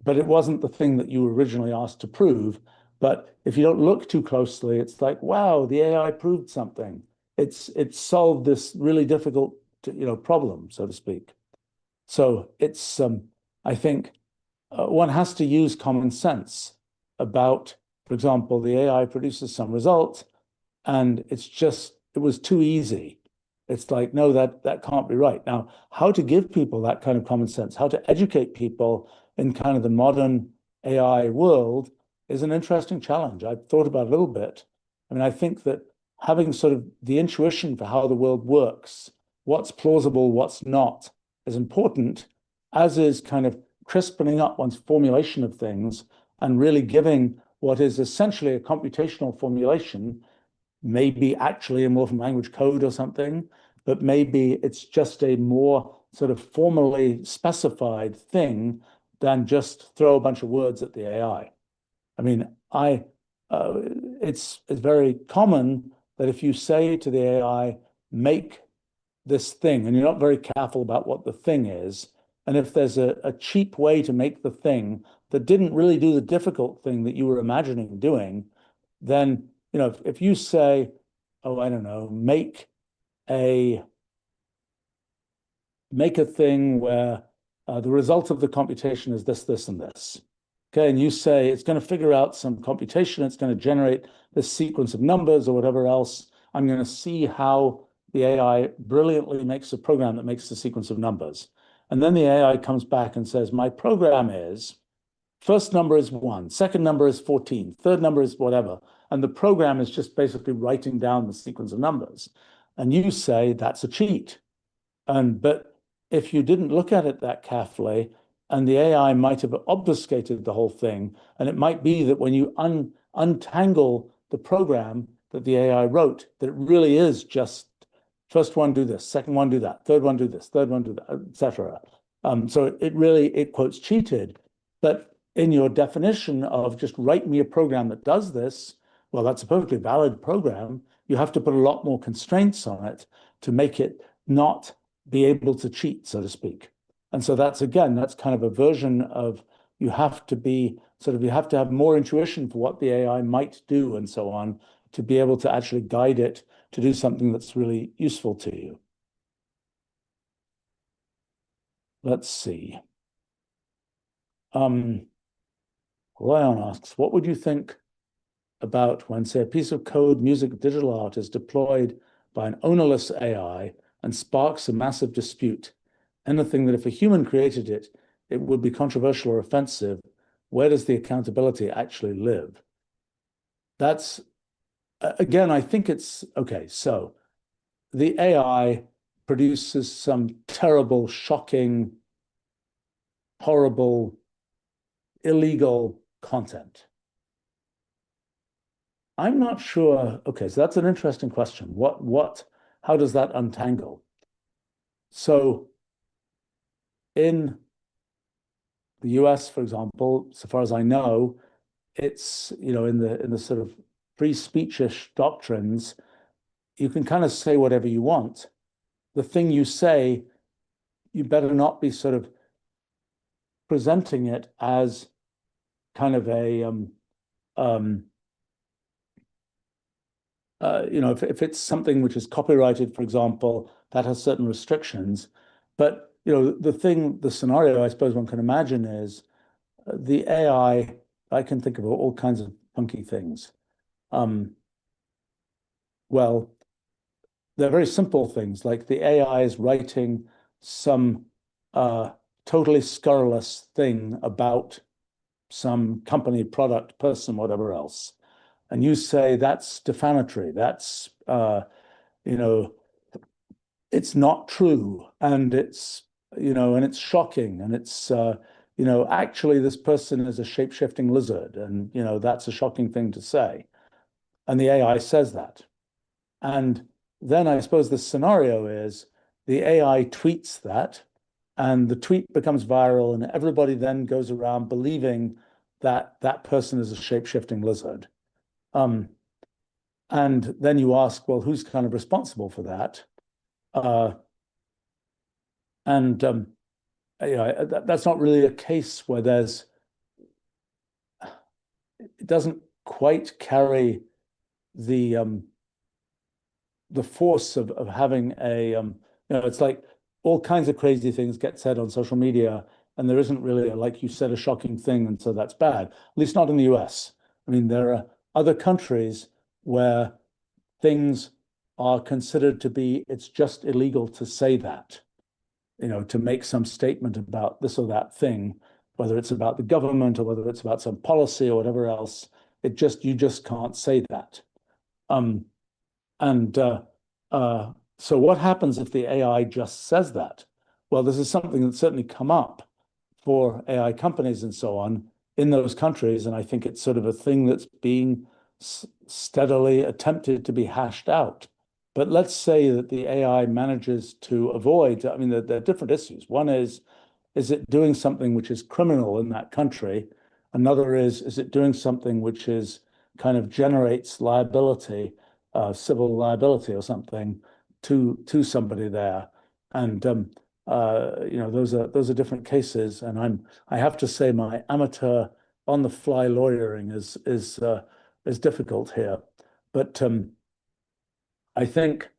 but it wasn't the thing that you were originally asked to prove. But if you don't look too closely, it's like, wow, the AI proved something. It's solved this really difficult, problem, so to speak. So it's, I think, one has to use common sense about, for example, the AI produces some result, and it was too easy. It's like, no, that can't be right. Now, how to give people that kind of common sense, how to educate people in kind of the modern AI world is an interesting challenge. I've thought about it a little bit. I mean, I think that having sort of the intuition for how the world works, what's plausible, what's not, is important, as is kind of crispening up one's formulation of things and really giving what is essentially a computational formulation, maybe actually a morphin language code or something, but maybe it's just a more sort of formally specified thing than just throw a bunch of words at the AI. I mean, it's very common that if you say to the AI, make this thing, and you're not very careful about what the thing is, and if there's a cheap way to make the thing that didn't really do the difficult thing that you were imagining doing, then, if you say, oh, I don't know, make a thing where the result of the computation is this, this, and this. Okay, and you say it's going to figure out some computation, it's going to generate this sequence of numbers or whatever else. I'm going to see how the AI brilliantly makes a program that makes the sequence of numbers. And then the AI comes back and says, my program is, first number is 1, second number is 14, third number is whatever. And the program is just basically writing down the sequence of numbers. And you say that's a cheat. But if you didn't look at it that carefully, and the AI might have obfuscated the whole thing, and it might be that when you untangle the program that the AI wrote, that it really is just first one do this, second one do that, third one do this, third one do that, etc. So it really, quotes, cheated. But in your definition of just write me a program that does this, well, that's a perfectly valid program. You have to put a lot more constraints on it to make it not be able to cheat, so to speak. And so that's kind of a version of you have to have more intuition for what the AI might do and so on to be able to actually guide it to do something that's really useful to you. Let's see. Lion asks, what would you think about when, say, a piece of code, music, digital art is deployed by an ownerless AI and sparks a massive dispute? Anything that if a human created it, it would be controversial or offensive. Where does the accountability actually live? That's, again, I think it's, okay, so the AI produces some terrible, shocking, horrible, illegal content. I'm not sure. Okay, so that's an interesting question. How does that untangle? So in the US, for example, so far as I know, it's, in the sort of free speechish doctrines, you can kind of say whatever you want. The thing you say, you better not be sort of presenting it as kind of a um, if it's something which is copyrighted, for example, that has certain restrictions. But the scenario I suppose one can imagine is the AI. I can think of all kinds of funky things. Um, well, they're very simple things, like the AI is writing some uh, totally scurrilous thing about some company, product, person, whatever else, and you say that's defamatory. That's you know it's not true, and it's shocking, and it's actually this person is a shape-shifting lizard, and that's a shocking thing to say, and the AI says that. And then I suppose the scenario is the AI tweets that, and the tweet becomes viral, and everybody then goes around believing that that person is a shape-shifting lizard. Um, and then you ask, well, who's kind of responsible for that? Uh, and that's not really a case where it doesn't quite carry the the force of having it's like all kinds of crazy things get said on social media, and there isn't really, like you said, a shocking thing, and so that's bad. At least not in the US. I mean, there are other countries where things are considered to be, it's just illegal to say that, to make some statement about this or that thing, whether it's about the government or whether it's about some policy or whatever else. You just can't say that. Um, and so what happens if the AI just says that? Well, this is something that's certainly come up for AI companies and so on in those countries. And I think it's sort of a thing that's being steadily attempted to be hashed out. But let's say that the AI manages to avoid, I mean, there are different issues. One is it doing something which is criminal in that country? Another is it doing something which is kind of generates liability, civil liability or something to somebody there? And those are different cases. And I have to say my amateur on the fly lawyering is difficult here. But I think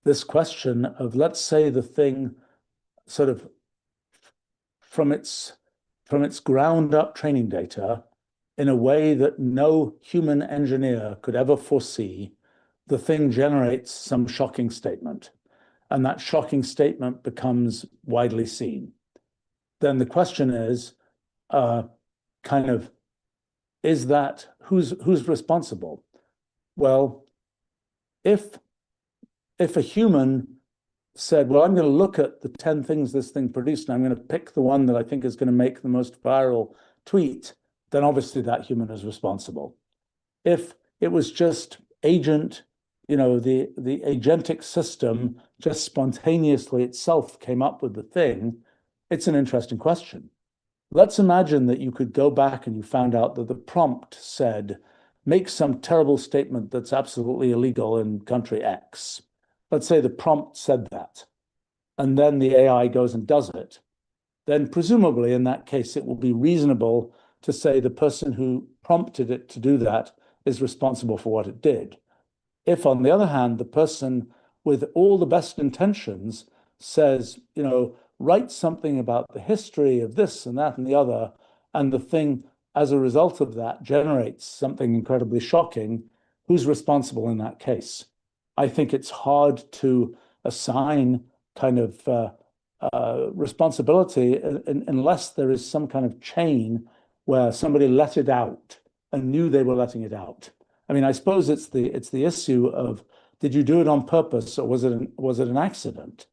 this question of, let's say the thing sort of from its ground up training data in a way that no human engineer could ever foresee, the thing generates some shocking statement, and that shocking statement becomes widely seen. Then the question is, kind of, is that who's responsible? Well, if a human said, well, I'm going to look at the 10 things this thing produced, and I'm going to pick the one that I think is going to make the most viral tweet, then obviously that human is responsible. If it was just agent, the agentic system just spontaneously itself came up with the thing, it's an interesting question. Let's imagine that you could go back and you found out that the prompt said, make some terrible statement that's absolutely illegal in country X. Let's say the prompt said that, and then the AI goes and does it. Then presumably in that case, it will be reasonable to say the person who prompted it to do that is responsible for what it did. If, on the other hand, the person with all the best intentions says, write something about the history of this and that and the other, and the thing, as a result of that, generates something incredibly shocking, who's responsible in that case? I think it's hard to assign kind of responsibility unless there is some kind of chain where somebody let it out and knew they were letting it out. I mean, I suppose it's the issue of, did you do it on purpose, or was it an accident?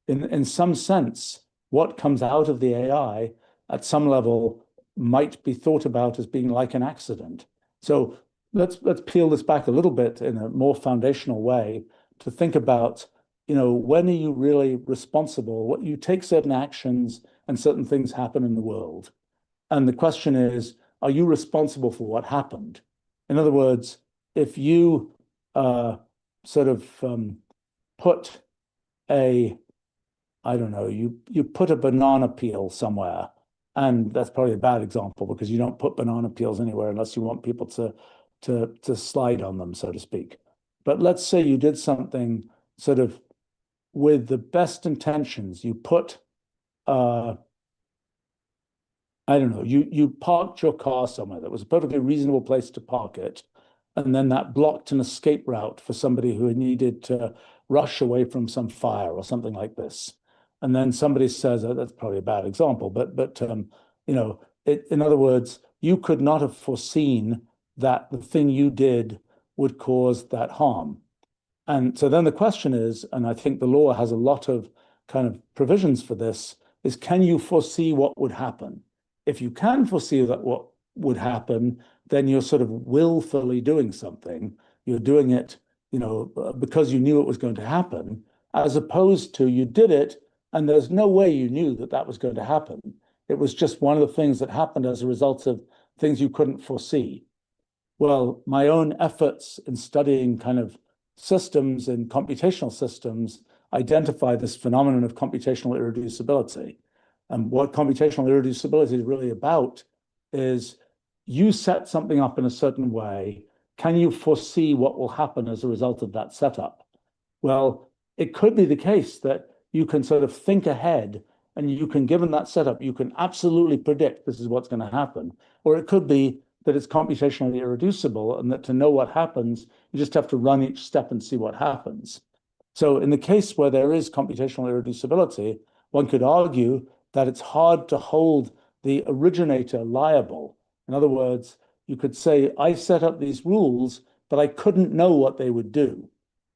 In some sense, what comes out of the AI at some level might be thought about as being like an accident. So let's peel this back a little bit in a more foundational way to think about when are you really responsible? What you take certain actions and certain things happen in the world. And the question is, are you responsible for what happened? In other words, if you sort of put a, I don't know, you put a banana peel somewhere, and that's probably a bad example because you don't put banana peels anywhere unless you want people to slide on them, so to speak. But let's say you did something sort of with the best intentions. You put I don't know, you parked your car somewhere that was a perfectly reasonable place to park it, and then that blocked an escape route for somebody who needed to rush away from some fire or something like this. And then somebody says, oh, that's probably a bad example, but in other words, you could not have foreseen that the thing you did would cause that harm. And so then the question is, and I think the law has a lot of kind of provisions for this, is can you foresee what would happen? If you can foresee that what would happen, then you're sort of willfully doing something. You're doing it, because you knew it was going to happen, as opposed to you did it and there's no way you knew that that was going to happen. It was just one of the things that happened as a result of things you couldn't foresee. Well, my own efforts in studying kind of systems and computational systems identify this phenomenon of computational irreducibility. And what computational irreducibility is really about is you set something up in a certain way. Can you foresee what will happen as a result of that setup? Well, it could be the case that you can sort of think ahead and you can, given that setup, you can absolutely predict this is what's going to happen. Or it could be that it's computationally irreducible and that to know what happens, you just have to run each step and see what happens. So in the case where there is computational irreducibility, one could argue that it's hard to hold the originator liable. In other words, you could say, I set up these rules, but I couldn't know what they would do.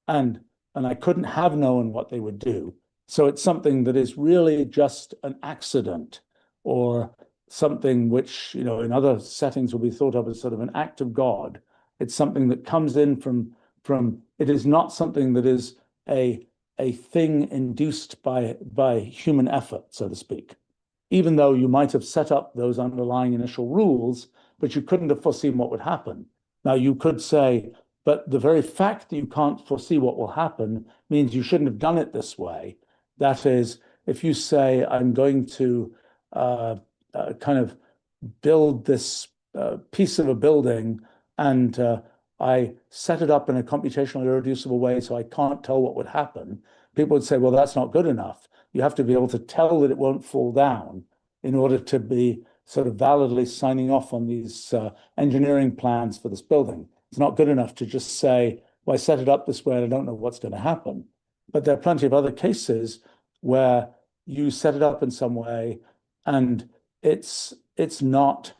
And I couldn't have known what they would do. So it's something that is really just an accident or something which, in other settings will be thought of as sort of an act of God. It's something that comes in from it is not something that is a thing induced by human effort, so to speak. Even though you might have set up those underlying initial rules, but you couldn't have foreseen what would happen. Now you could say, but the very fact that you can't foresee what will happen means you shouldn't have done it this way. That is, if you say, I'm going to kind of build this piece of a building and I set it up in a computationally irreducible way so I can't tell what would happen, people would say, well, that's not good enough. You have to be able to tell that it won't fall down in order to be sort of validly signing off on these engineering plans for this building. It's not good enough to just say, well, I set it up this way and I don't know what's going to happen. But there are plenty of other cases where you set it up in some way and it's not,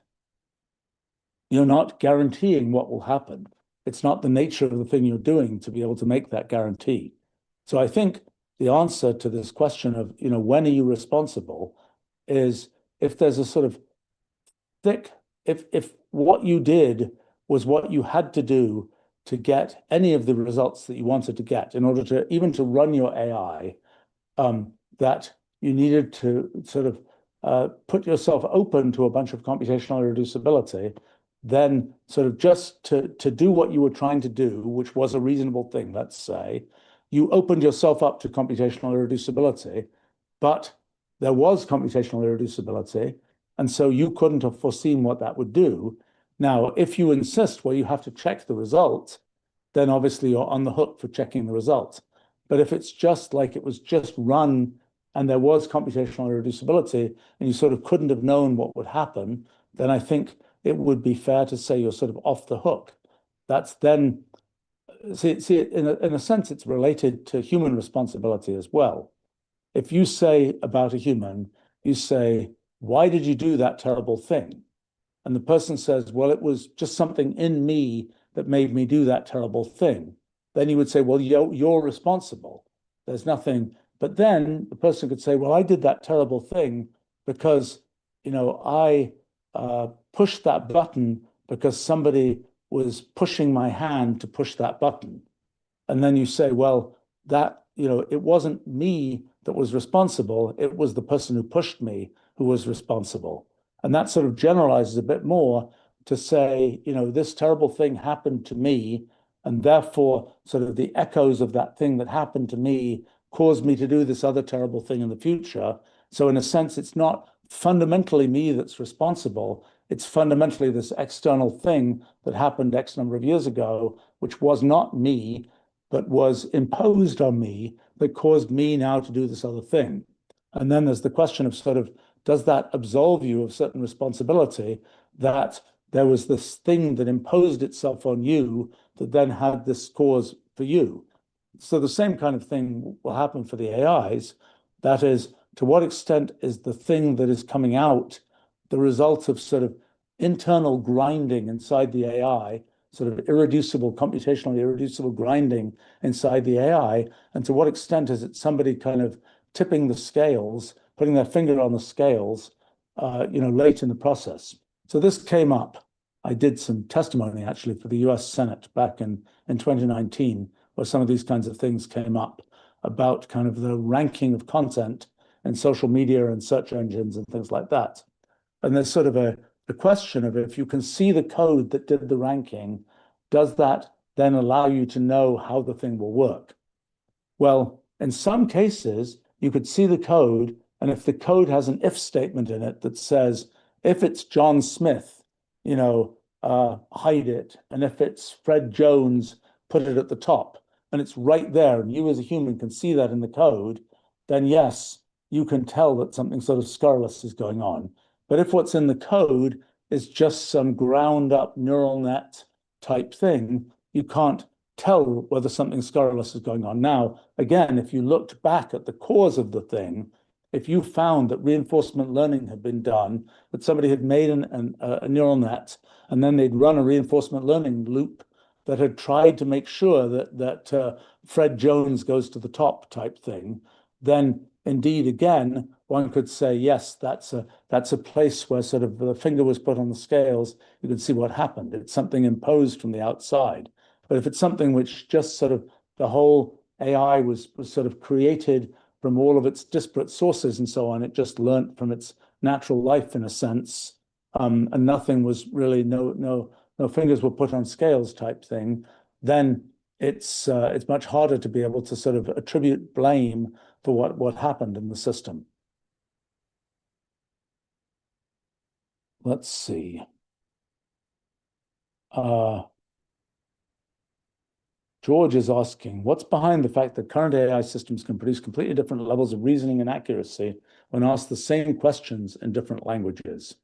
you're not guaranteeing what will happen. It's not the nature of the thing you're doing to be able to make that guarantee. So I think the answer to this question of, when are you responsible is if there's a sort of thick, if what you did was what you had to do to get any of the results that you wanted to get in order to even to run your AI, that you needed to sort of put yourself open to a bunch of computational irreducibility, then sort of just to do what you were trying to do, which was a reasonable thing, let's say, you opened yourself up to computational irreducibility, but there was computational irreducibility, and so you couldn't have foreseen what that would do. Now, if you insist, well, you have to check the result, then obviously you're on the hook for checking the result. But if it's just like it was just run and there was computational irreducibility and you sort of couldn't have known what would happen, then I think it would be fair to say you're sort of off the hook. That's then, see in a sense, it's related to human responsibility as well. If you say about a human, you say, why did you do that terrible thing? And the person says, well, it was just something in me that made me do that terrible thing. Then you would say, well, you're responsible. There's nothing. But then the person could say, well, I did that terrible thing because, I pushed that button because somebody was pushing my hand to push that button. And then you say, well, that it wasn't me that was responsible. It was the person who pushed me who was responsible. And that sort of generalizes a bit more to say, this terrible thing happened to me, and therefore sort of the echoes of that thing that happened to me caused me to do this other terrible thing in the future. So in a sense, it's not fundamentally me that's responsible. It's fundamentally this external thing that happened X number of years ago, which was not me, but was imposed on me that caused me now to do this other thing. And then there's the question of sort of, does that absolve you of certain responsibility that there was this thing that imposed itself on you that then had this cause for you? So the same kind of thing will happen for the AIs. That is, to what extent is the thing that is coming out the result of sort of internal grinding inside the AI, sort of computationally irreducible grinding inside the AI, and to what extent is it somebody kind of tipping the scales, putting their finger on the scales, late in the process. So this came up. I did some testimony actually for the US Senate back in 2019, where some of these kinds of things came up about kind of the ranking of content in social media and search engines and things like that. And there's sort of a question of, if you can see the code that did the ranking, does that then allow you to know how the thing will work? Well, in some cases, you could see the code, and if the code has an if statement in it that says, if it's John Smith, hide it, and if it's Fred Jones, put it at the top, and it's right there, and you as a human can see that in the code, then yes, you can tell that something sort of scurrilous is going on. But if what's in the code is just some ground up neural net type thing, you can't tell whether something scurrilous is going on. Now, again, if you looked back at the cause of the thing, if you found that reinforcement learning had been done, that somebody had made a neural net, and then they'd run a reinforcement learning loop that had tried to make sure that Fred Jones goes to the top type thing, then indeed, again, one could say, yes, that's a place where sort of the finger was put on the scales. You can see what happened. It's something imposed from the outside. But if it's something which just sort of the whole AI was sort of created from all of its disparate sources and so on, it just learnt from its natural life in a sense, and nothing was really no fingers were put on scales type thing, then it's much harder to be able to sort of attribute blame for what happened in the system. Let's see. George is asking, what's behind the fact that current AI systems can produce completely different levels of reasoning and accuracy when asked the same questions in different languages?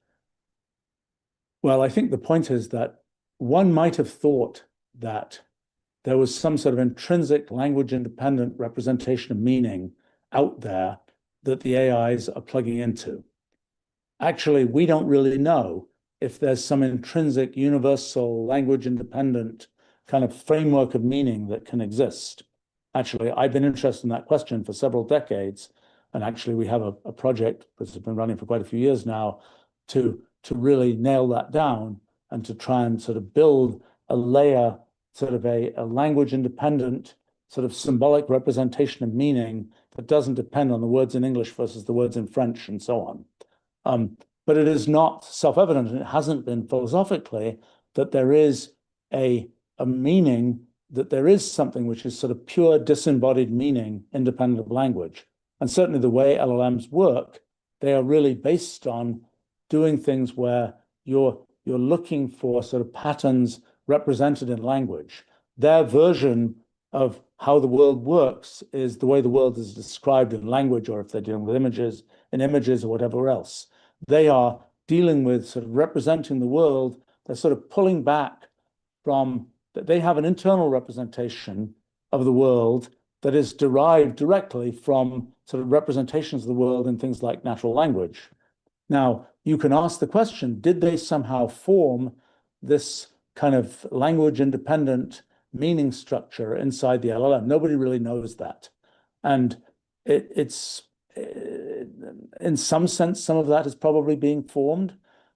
Well, I think the point is that one might have thought that there was some sort of intrinsic language-independent representation of meaning out there that the AIs are plugging into. Actually, we don't really know if there's some intrinsic, universal, language-independent kind of framework of meaning that can exist. Actually, I've been interested in that question for several decades, and actually we have a project that's been running for quite a few years now to really nail that down and to try and sort of build a layer, sort of a language-independent, sort of symbolic representation of meaning that doesn't depend on the words in English versus the words in French and so on. But it is not self-evident, and it hasn't been philosophically, that there is a meaning, that there is something which is sort of pure disembodied meaning independent of language. And certainly the way LLMs work, they are really based on doing things where you're looking for sort of patterns represented in language. Their version of how the world works is the way the world is described in language, or if they're dealing with images, in images or whatever else. They are dealing with sort of representing the world. They're sort of pulling back from, they have an internal representation of the world that is derived directly from sort of representations of the world in things like natural language. Now, you can ask the question, did they somehow form this kind of language-independent meaning structure inside the LLM? Nobody really knows that. And it's in some sense, some of that is probably being formed,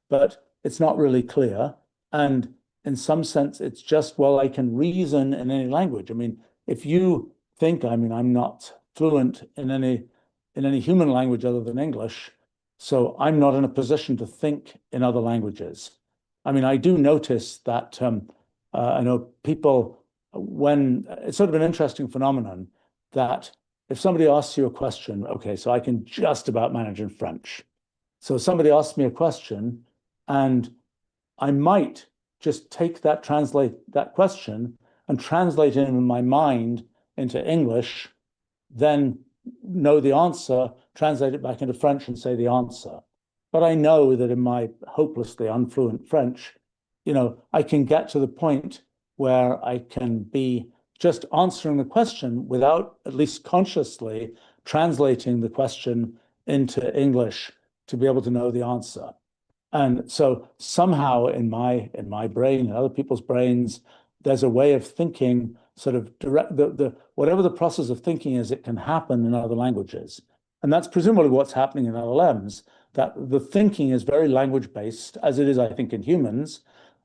but it's not really clear. And in some sense, it's just, well, I can reason in any language. I mean, if you think. I mean, I'm not fluent in any human language other than English, so I'm not in a position to think in other languages. I mean, I do notice that I know people when it's sort of an interesting phenomenon that if somebody asks you a question, okay, so I can just about manage in French. So somebody asks me a question, and I might just take translate that question and translate it in my mind into English, then know the answer, translate it back into French and say the answer. But I know that in my hopelessly unfluent French, I can get to the point where I can be just answering the question without at least consciously translating the question into English to be able to know the answer. And so somehow in my brain and other people's brains, there's a way of thinking sort of direct whatever the process of thinking is, it can happen in other languages. And that's presumably what's happening in LLMs, that the thinking is very language based, as it is, I think, in humans.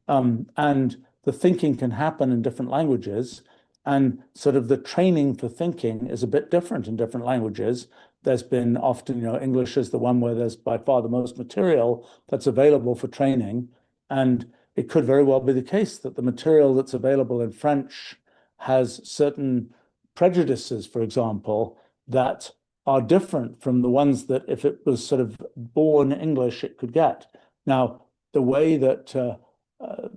And the thinking can happen in different languages. And sort of the training for thinking is a bit different in different languages. There's been often, English is the one where there's by far the most material that's available for training. And it could very well be the case that the material that's available in French has certain prejudices, for example, that are different from the ones that if it was sort of born English, it could get. Now, the way that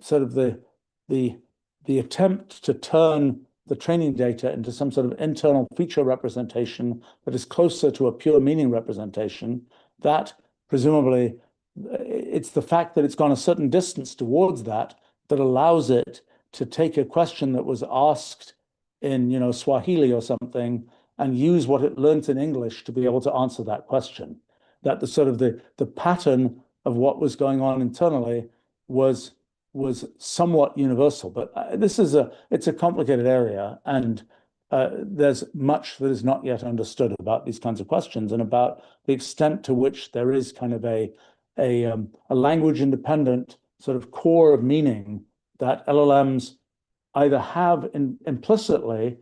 sort of the attempt to turn the training data into some sort of internal feature representation that is closer to a pure meaning representation, that presumably it's the fact that it's gone a certain distance towards that allows it to take a question that was asked in, Swahili or something and use what it learnt in English to be able to answer that question. That the sort of the pattern of what was going on internally was somewhat universal, but it's a complicated area, and there's much that is not yet understood about these kinds of questions and about the extent to which there is kind of a language independent sort of core of meaning that LLMs either have implicitly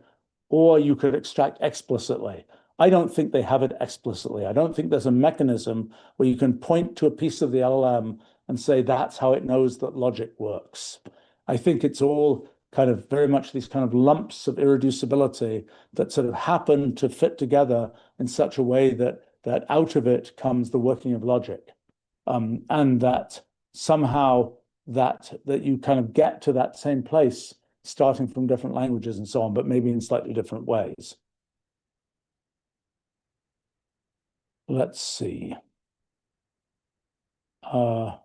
or you could extract explicitly. I don't think they have it explicitly. I don't think there's a mechanism where you can point to a piece of the LLM and say that's how it knows that logic works. I think it's all kind of very much these kind of lumps of irreducibility that sort of happen to fit together in such a way that out of it comes the working of logic. And that somehow that you kind of get to that same place starting from different languages and so on, but maybe in slightly different ways. Let's see. Well,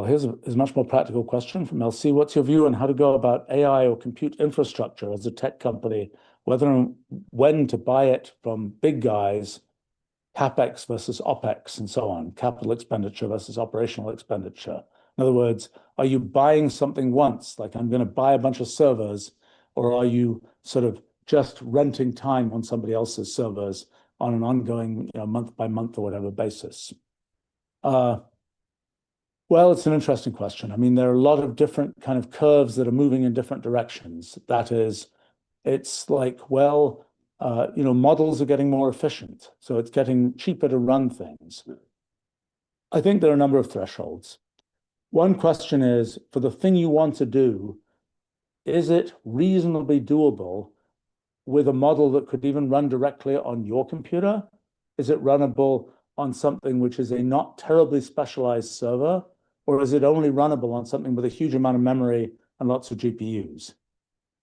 here's a much more practical question from LC. What's your view on how to go about AI or compute infrastructure as a tech company, whether and when to buy it from big guys, capex versus opex, and so on, capital expenditure versus operational expenditure? In other words, are you buying something once, like I'm going to buy a bunch of servers, or are you sort of just renting time on somebody else's servers on an ongoing, month by month or whatever basis? Well, it's an interesting question. I mean, there are a lot of different kind of curves that are moving in different directions. That is, it's like, well, models are getting more efficient, so it's getting cheaper to run things. I think there are a number of thresholds. One question is, for the thing you want to do, is it reasonably doable with a model that could even run directly on your computer? Is it runnable on something which is a not terribly specialized server? Or is it only runnable on something with a huge amount of memory and lots of GPUs?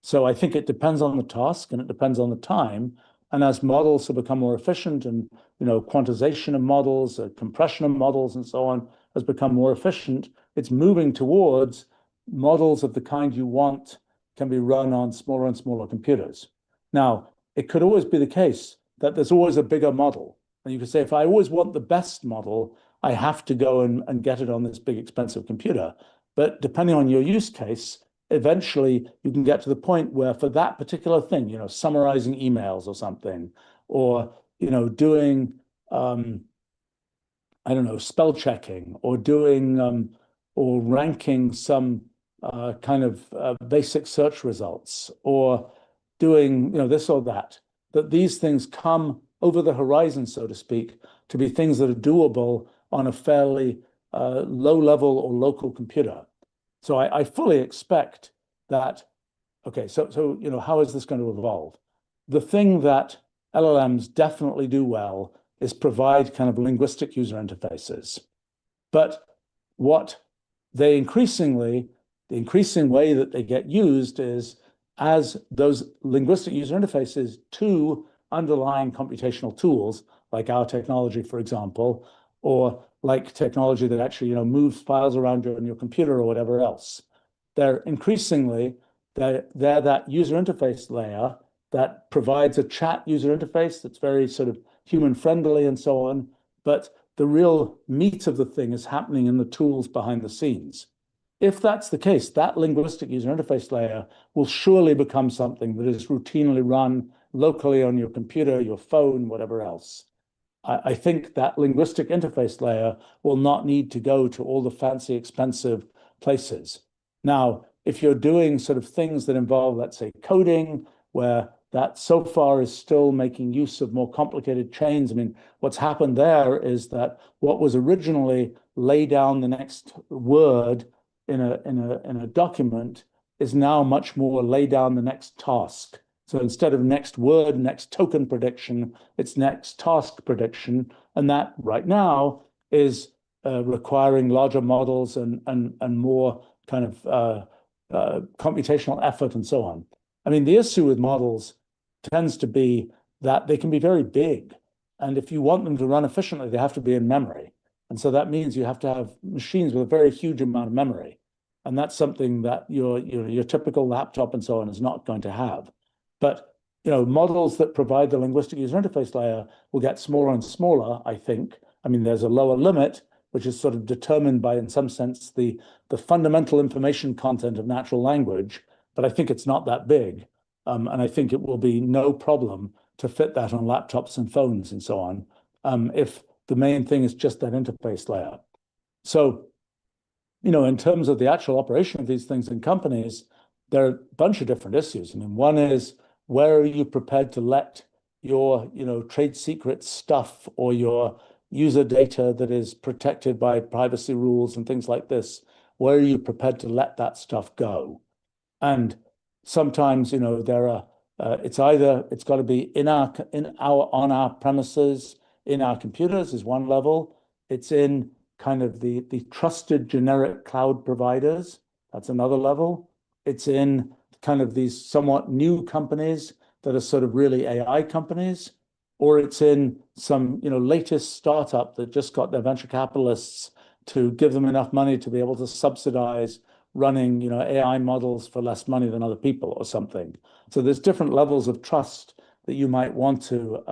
So I think it depends on the task and it depends on the time. And as models have become more efficient and quantization of models, compression of models, and so on has become more efficient, it's moving towards models of the kind you want can be run on smaller and smaller computers. Now, it could always be the case that there's always a bigger model. And you could say, if I always want the best model, I have to go and get it on this big expensive computer. But depending on your use case, eventually you can get to the point where for that particular thing, summarizing emails or something, or, doing, I don't know, spell checking, or doing, or ranking some kind of basic search results or doing this or that, that these things come over the horizon, so to speak, to be things that are doable on a fairly low level or local computer. So I fully expect that. Okay, so how is this going to evolve? The thing that LLMs definitely do well is provide kind of linguistic user interfaces. But what they the increasing way that they get used is as those linguistic user interfaces to underlying computational tools, like our technology, for example, or like technology that actually moves files around on your computer or whatever else. They're increasingly they're that user interface layer that provides a chat user interface that's very sort of human friendly and so on. But the real meat of the thing is happening in the tools behind the scenes. If that's the case, that linguistic user interface layer will surely become something that is routinely run locally on your computer, your phone, whatever else. I think that linguistic interface layer will not need to go to all the fancy, expensive places. Now, if you're doing sort of things that involve, let's say, coding, where that so far is still making use of more complicated chains. I mean, what's happened there is that what was originally lay down the next word in a document is now much more lay down the next task. So instead of next word, next token prediction, it's next task prediction. And that right now is requiring larger models and more kind of computational effort and so on. I mean, the issue with models tends to be that they can be very big. And if you want them to run efficiently, they have to be in memory. And so that means you have to have machines with a very huge amount of memory. And that's something that your typical laptop and so on is not going to have. But models that provide the linguistic user interface layer will get smaller and smaller, I think. I mean, there's a lower limit, which is sort of determined by, in some sense, the fundamental information content of natural language. But I think it's not that big. And I think it will be no problem to fit that on laptops and phones and so on, if the main thing is just that interface layer. So, in terms of the actual operation of these things in companies, there are a bunch of different issues. I mean, one is, where are you prepared to let your, trade secret stuff or your user data that is protected by privacy rules and things like this, where are you prepared to let that stuff go? And sometimes, it's got to be on our premises, in our computers is one level. It's in kind of the trusted generic cloud providers. That's another level. It's in kind of these somewhat new companies that are sort of really AI companies, or it's in some latest startup that just got their venture capitalists to give them enough money to be able to subsidize running AI models for less money than other people or something. So there's different levels of trust that you might want to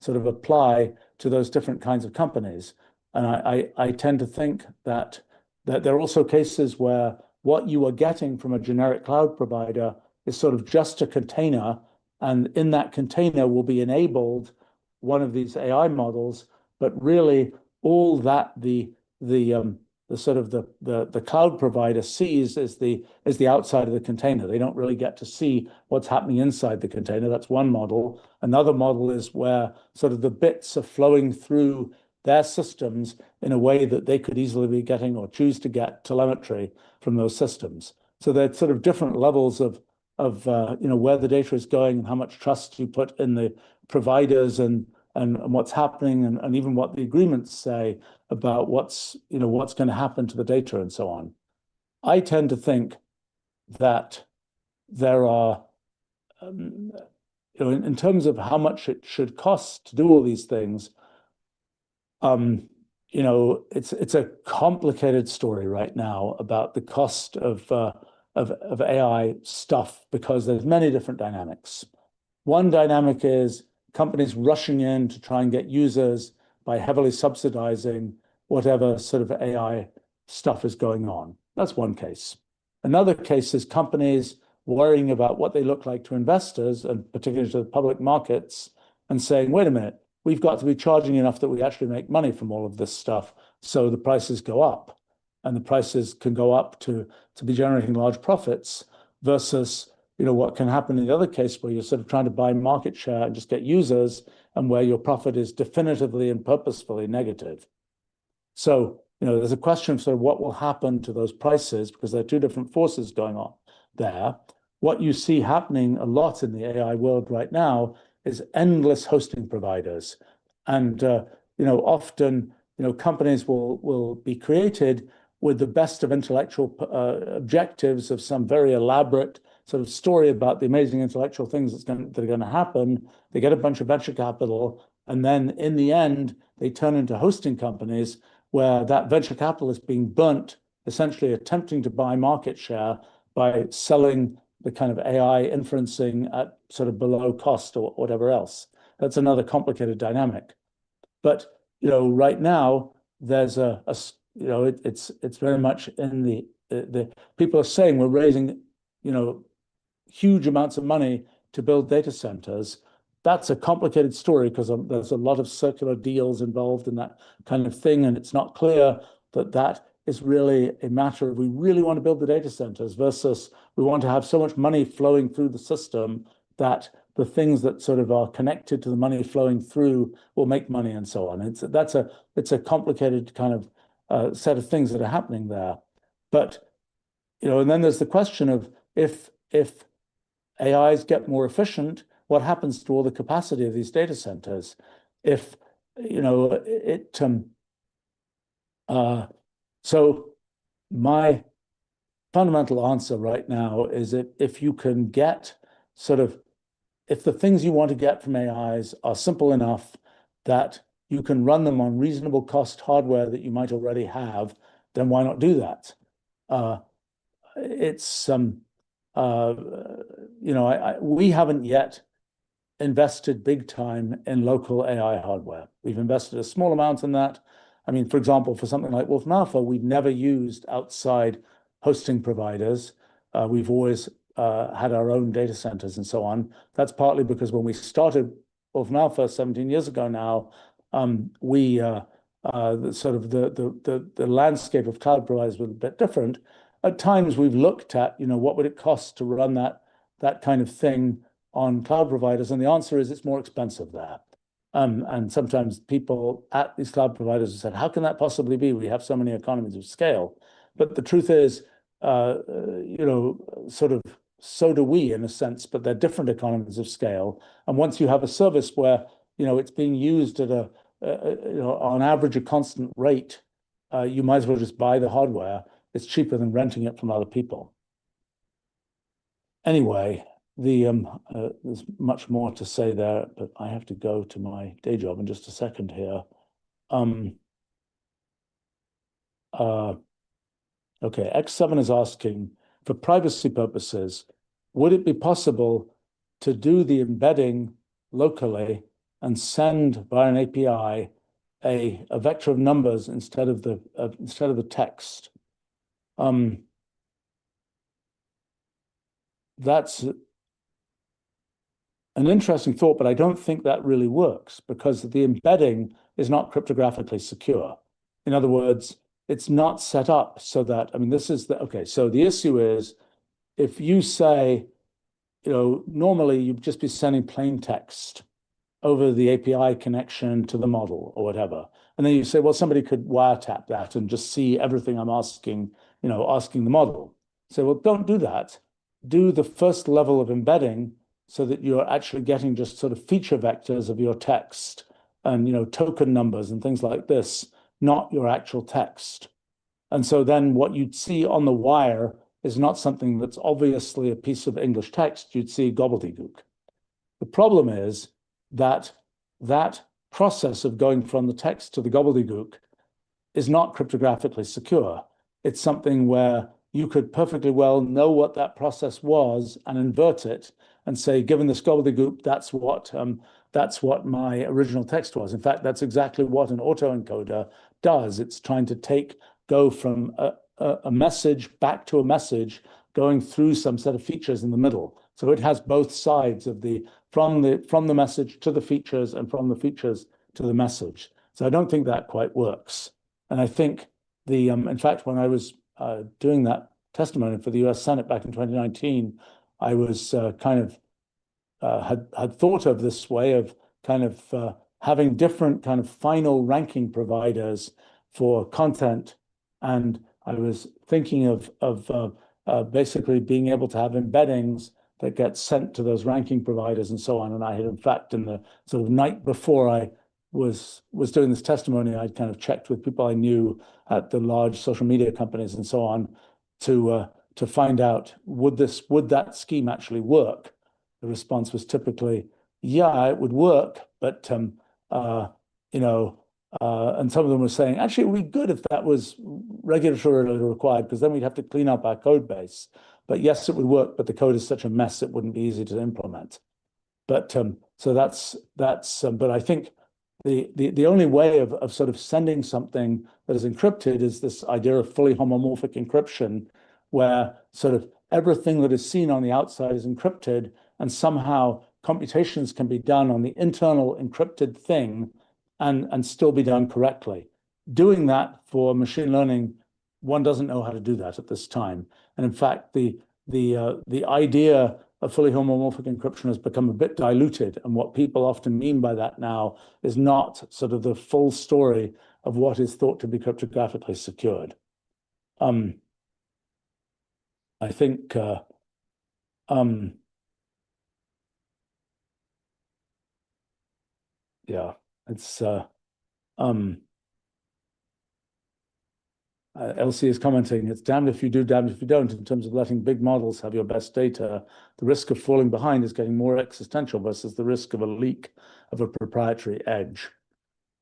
sort of apply to those different kinds of companies. And I tend to think that there are also cases where what you are getting from a generic cloud provider is sort of just a container, and in that container will be enabled one of these AI models, but really all that the sort of the cloud provider sees is the outside of the container. They don't really get to see what's happening inside the container. That's one model. Another model is where sort of the bits are flowing through their systems in a way that they could easily be getting or choose to get telemetry from those systems. So there's sort of different levels of where the data is going and how much trust you put in the providers and what's happening and even what the agreements say about what's going to happen to the data and so on. I tend to think that there are, in terms of how much it should cost to do all these things, it's a complicated story right now about the cost of AI stuff because there's many different dynamics. One dynamic is companies rushing in to try and get users by heavily subsidizing whatever sort of AI stuff is going on. That's one case. Another case is companies worrying about what they look like to investors, and particularly to the public markets, and saying, wait a minute, we've got to be charging enough that we actually make money from all of this stuff, so the prices go up. and the prices can go up to be generating large profits versus what can happen in the other case where you're sort of trying to buy market share and just get users and where your profit is definitively and purposefully negative. So, there's a question of sort of what will happen to those prices because there are two different forces going on there. What you see happening a lot in the AI world right now is endless hosting providers. And, often, companies will be created with the best of intellectual objectives of some very elaborate sort of story about the amazing intellectual things that are going to happen. They get a bunch of venture capital, and then in the end, they turn into hosting companies where that venture capital is being burnt, essentially attempting to buy market share by selling the kind of AI inferencing at sort of below cost or whatever else. That's another complicated dynamic. But right now there's it's very much in the people are saying we're raising huge amounts of money to build data centers. That's a complicated story because there's a lot of circular deals involved in that kind of thing, and it's not clear that is really a matter of we really want to build the data centers versus we want to have so much money flowing through the system that the things that sort of are connected to the money flowing through will make money and so on. It's a complicated kind of set of things that are happening there. But and then there's the question of if AIs get more efficient, what happens to all the capacity of these data centers? So my fundamental answer right now is that if you can get if the things you want to get from AIs are simple enough that you can run them on reasonable cost hardware that you might already have, then why not do that? We haven't yet invested big time in local AI hardware. We've invested a small amount in that. I mean, for example, for something like Wolfram Alpha, we've never used outside hosting providers. We've always had our own data centers and so on. That's partly because when we started Wolfram Alpha 17 years ago now, the landscape of cloud providers was a bit different. At times, we've looked at what would it cost to run that kind of thing on cloud providers, and the answer is it's more expensive there. And sometimes people at these cloud providers have said, "How can that possibly be? We have so many economies of scale." But the truth is, sort of so do we in a sense, but they're different economies of scale. And once you have a service where it's being used at on average a constant rate, you might as well just buy the hardware. It's cheaper than renting it from other people. Anyway, there's much more to say there, but I have to go to my day job in just a second here. Okay, X7 is asking, for privacy purposes, would it be possible to do the embedding locally and send via an API a vector of numbers instead of the text? That's an interesting thought, but I don't think that really works because the embedding is not cryptographically secure. In other words, it's not set up so that, so the issue is if you say, normally you'd just be sending plain text over the API connection to the model or whatever. And then you say, well, somebody could wiretap that and just see everything I'm asking the model. So, well, don't do that. Do the first level of embedding so that you're actually getting just sort of feature vectors of your text and, token numbers and things like this, not your actual text. And so then what you'd see on the wire is not something that's obviously a piece of English text. You'd see gobbledygook. The problem is that that process of going from the text to the gobbledygook is not cryptographically secure. It's something where you could perfectly well know what that process was and invert it and say, given this gobbledygook, that's what my original text was. In fact, that's exactly what an autoencoder does. It's trying to go from a message back to a message, going through some set of features in the middle. So it has both sides of from the message to the features and from the features to the message. So I don't think that quite works. And I think in fact, when I was doing that testimony for the U.S. Senate back in 2019, I was kind of had thought of this way of kind of having different kind of final ranking providers for content, and I was thinking of basically being able to have embeddings that get sent to those ranking providers and so on. And I had, in fact, in the sort of night before I was doing this testimony, I'd kind of checked with people I knew at the large social media companies and so on to find out would that scheme actually work. The response was typically, yeah, it would work, but you know, and some of them were saying, actually, it would be good if that was regulatorily required, because then we'd have to clean up our code base. But yes, it would work, but the code is such a mess, it wouldn't be easy to implement. But so that's but I think the only way of sort of sending something that is encrypted is this idea of fully homomorphic encryption, where sort of everything that is seen on the outside is encrypted, and somehow computations can be done on the internal encrypted thing and still be done correctly. Doing that for machine learning, one doesn't know how to do that at this time. And in fact, the idea of fully homomorphic encryption has become a bit diluted. And what people often mean by that now is not sort of the full story of what is thought to be cryptographically secured. I think yeah, it's Elsie is commenting, it's damned if you do, damned if you don't, in terms of letting big models have your best data. The risk of falling behind is getting more existential versus the risk of a leak of a proprietary edge.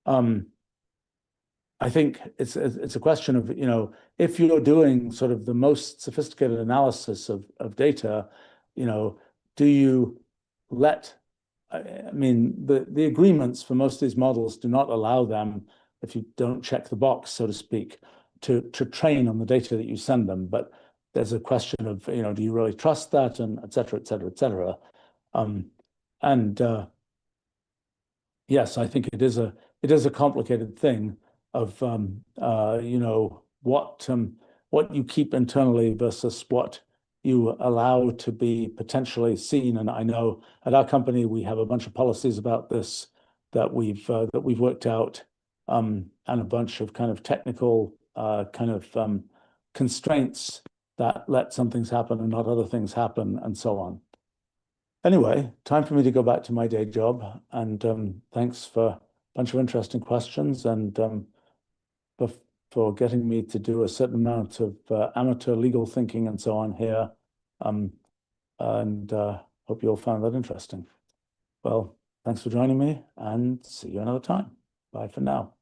I think it's a question of, you know, if you're doing sort of the most sophisticated analysis of data, you know, do you let, I mean, the agreements for most of these models do not allow them, if you don't check the box, so to speak, to train on the data that you send them. But there's a question of, you know, do you really trust that, and et cetera, et cetera, et cetera. Yes, I think it is a complicated thing of you know, what you keep internally versus what you allow to be potentially seen. And I know at our company we have a bunch of policies about this that we've worked out, and a bunch of kind of technical kind of constraints that let some things happen and not other things happen, and so on. Anyway, time for me to go back to my day job. And thanks for a bunch of interesting questions, and for getting me to do a certain amount of amateur legal thinking and so on here. And hope you all found that interesting. Well, thanks for joining me, and see you another time. Bye for now.